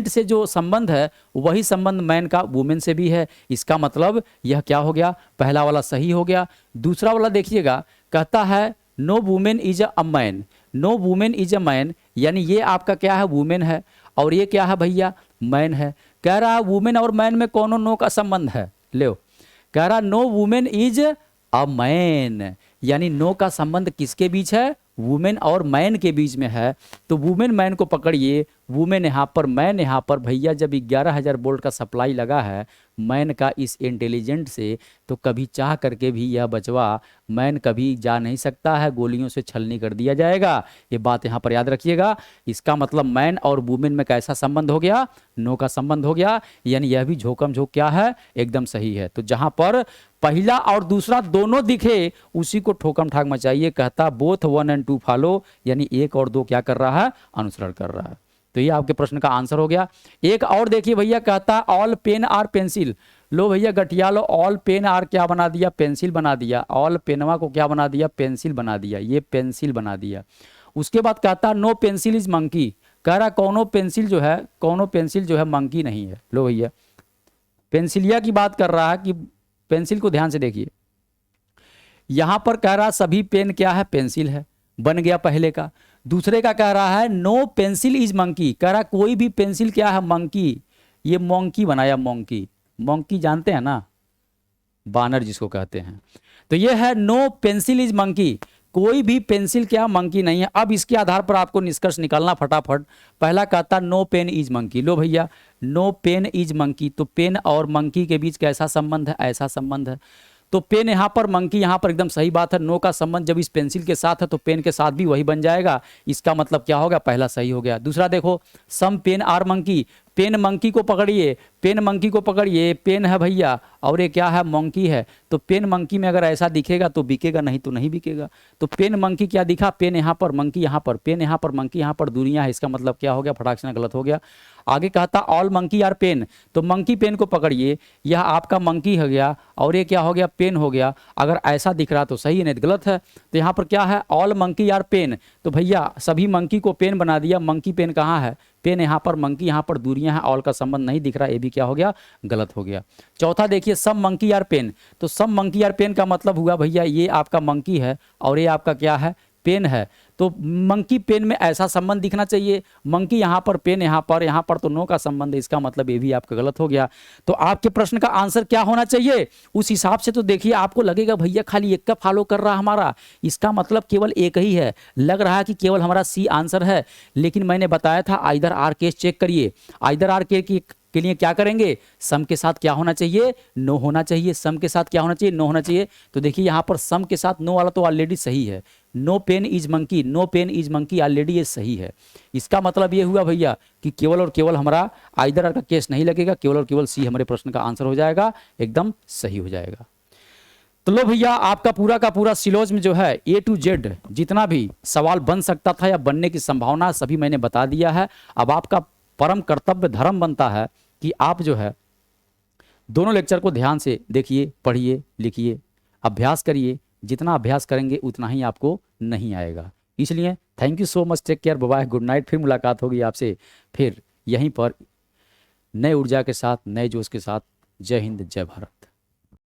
से जो संबंध है वही संबंध मैन का वुमेन से भी है। इसका मतलब यह क्या हो गया, पहला वाला सही हो गया। दूसरा वाला देखिएगा, कहता है no women is a man, no women is a man, यानी ये आपका क्या है, वुमेन है, और ये क्या है भैया, मैन है। कह रहा वुमेन और मैन में कौन नो का संबंध है, लो कह रहा no women is a man, यानी नो का संबंध किसके बीच है, वुमेन और मैन के बीच में है। तो वुमेन मैन को पकड़िए, वुमेन यहाँ पर, मैन यहाँ पर। भैया जब 11,000 वोल्ट का सप्लाई लगा है मैन का इस इंटेलिजेंट से, तो कभी चाह करके भी यह बचवा मैन कभी जा नहीं सकता है, गोलियों से छलनी कर दिया जाएगा। ये बात यहाँ पर याद रखिएगा। इसका मतलब मैन और वुमेन में कैसा संबंध हो गया, नो का संबंध हो गया, यानी यह भी झोकम झोंक क्या है, एकदम सही है। तो जहां पर पहला और दूसरा दोनों दिखे उसी को ठोकम ठाक मचाइए। कहता बोथ 1 और 2 फॉलो, यानी 1 और 2 क्या कर रहा है, अनुसरण कर रहा है। तो ये आपके प्रश्न का आंसर हो गया। एक और देखिए भैया, कहता ऑल पेन आर पेंसिल, लो भैया गठिया लो, ऑल पेन आर क्या बना दिया, पेंसिल बना दिया। ऑल पेनवा को क्या बना दिया, पेंसिल बना दिया, ये पेंसिल बना दिया। उसके बाद कहता नो पेंसिल इज मंकी, कह रहा कौनो पेंसिल जो है मंकी नहीं है। लो भैया पेंसिलिया की बात कर रहा है कि पेंसिल को ध्यान से देखिए, यहां पर कह रहा सभी पेन क्या है, पेंसिल है, बन गया पहले का। दूसरे का कह रहा है नो पेंसिल इज मंकी, कह रहा कोई भी पेंसिल क्या है, मंकी, ये मोंकी बनाया, मोंकी, मोंकी जानते हैं ना, बानर जिसको कहते हैं। तो ये है नो पेंसिल इज मंकी, कोई भी पेंसिल क्या मंकी नहीं है। अब इसके आधार पर आपको निष्कर्ष निकालना फटाफट। पहला कहता नो पेन इज मंकी, लो भैया नो पेन इज मंकी, तो पेन और मंकी के बीच कैसा संबंध है, ऐसा संबंध है। तो पेन यहाँ पर, मंकी यहाँ पर, एकदम सही बात है। नो का संबंध जब इस पेंसिल के साथ है तो पेन के साथ भी वही बन जाएगा। इसका मतलब क्या होगा, पहला सही हो गया। दूसरा देखो, some pen or monkey, pen monkey को पकड़िए, पेन मंकी को पकड़िए, पेन है भैया और ये क्या है, मंकी है। तो पेन मंकी में अगर ऐसा दिखेगा तो बिकेगा, नहीं तो नहीं बिकेगा। तो पेन मंकी क्या दिखा, पेन यहाँ पर, मंकी यहाँ पर, पेन यहाँ पर, मंकी यहाँ पर, दूरियां है। इसका मतलब क्या हो गया, फटाक से गलत हो गया। आगे कहता ऑल मंकी आर पेन, तो मंकी पेन को पकड़िए, यह आपका मंकी हो गया और ये क्या हो गया, पेन हो गया। अगर ऐसा दिख रहा तो सही है, नहीं तो गलत है। तो यहाँ पर क्या है, ऑल मंकी आर पेन, तो भैया सभी मंकी को पेन बना दिया। मंकी पेन कहाँ है, पेन यहाँ पर, मंकी यहाँ पर, दूरियां हैं, ऑल का संबंध नहीं दिख रहा, ये भी क्या हो गया, गलत हो गया। चौथा देखिए, सब मंकी आर पेन, तो सब मंकी आर पेन का मतलब हुआ भैया ये आपका मंकी है और ये आपका क्या है, पेन है। तो मंकी पेन में ऐसा संबंध दिखना चाहिए, मंकी यहाँ पर, पेन यहाँ पर तो नो का संबंध है। इसका मतलब ये भी आपका गलत हो गया। तो आपके प्रश्न का आंसर क्या होना चाहिए, उस हिसाब से तो देखिए आपको लगेगा भैया खाली एक का फॉलो कर रहा हमारा, इसका मतलब केवल एक ही है। लग रहा है कि केवल हमारा सी आंसर है, लेकिन मैंने बताया था आइदर आर केस चेक करिए। आइदर आर के लिए क्या करेंगे, सम के साथ क्या होना चाहिए, नो होना चाहिए। सम के साथ क्या होना चाहिए, नो होना चाहिए। तो देखिए यहाँ पर सम के साथ नो वाला तो ऑलरेडी सही है, no pen is monkey, no pen is monkey already ये सही है। इसका मतलब ये हुआ भैया कि केवल और केवल हमारा आइदर का केस नहीं लगेगा, केवल और केवल सी हमारे प्रश्न का आंसर हो जाएगा, एकदम सही हो जाएगा। तो लो भैया आपका पूरा का पूरा सिलोज में जो है A to Z जितना भी सवाल बन सकता था या बनने की संभावना सभी मैंने बता दिया है। अब आपका परम कर्तव्य धर्म बनता है कि आप जो है दोनों लेक्चर को ध्यान से देखिए, पढ़िए, लिखिए, अभ्यास करिए। जितना अभ्यास करेंगे उतना ही आपको नहीं आएगा। इसलिए thank you so much, take care, bye bye, good night. फिर मुलाकात होगी आपसे फिर यहीं पर नए ऊर्जा के साथ, नए जोश के साथ। जय हिंद, जय भारत।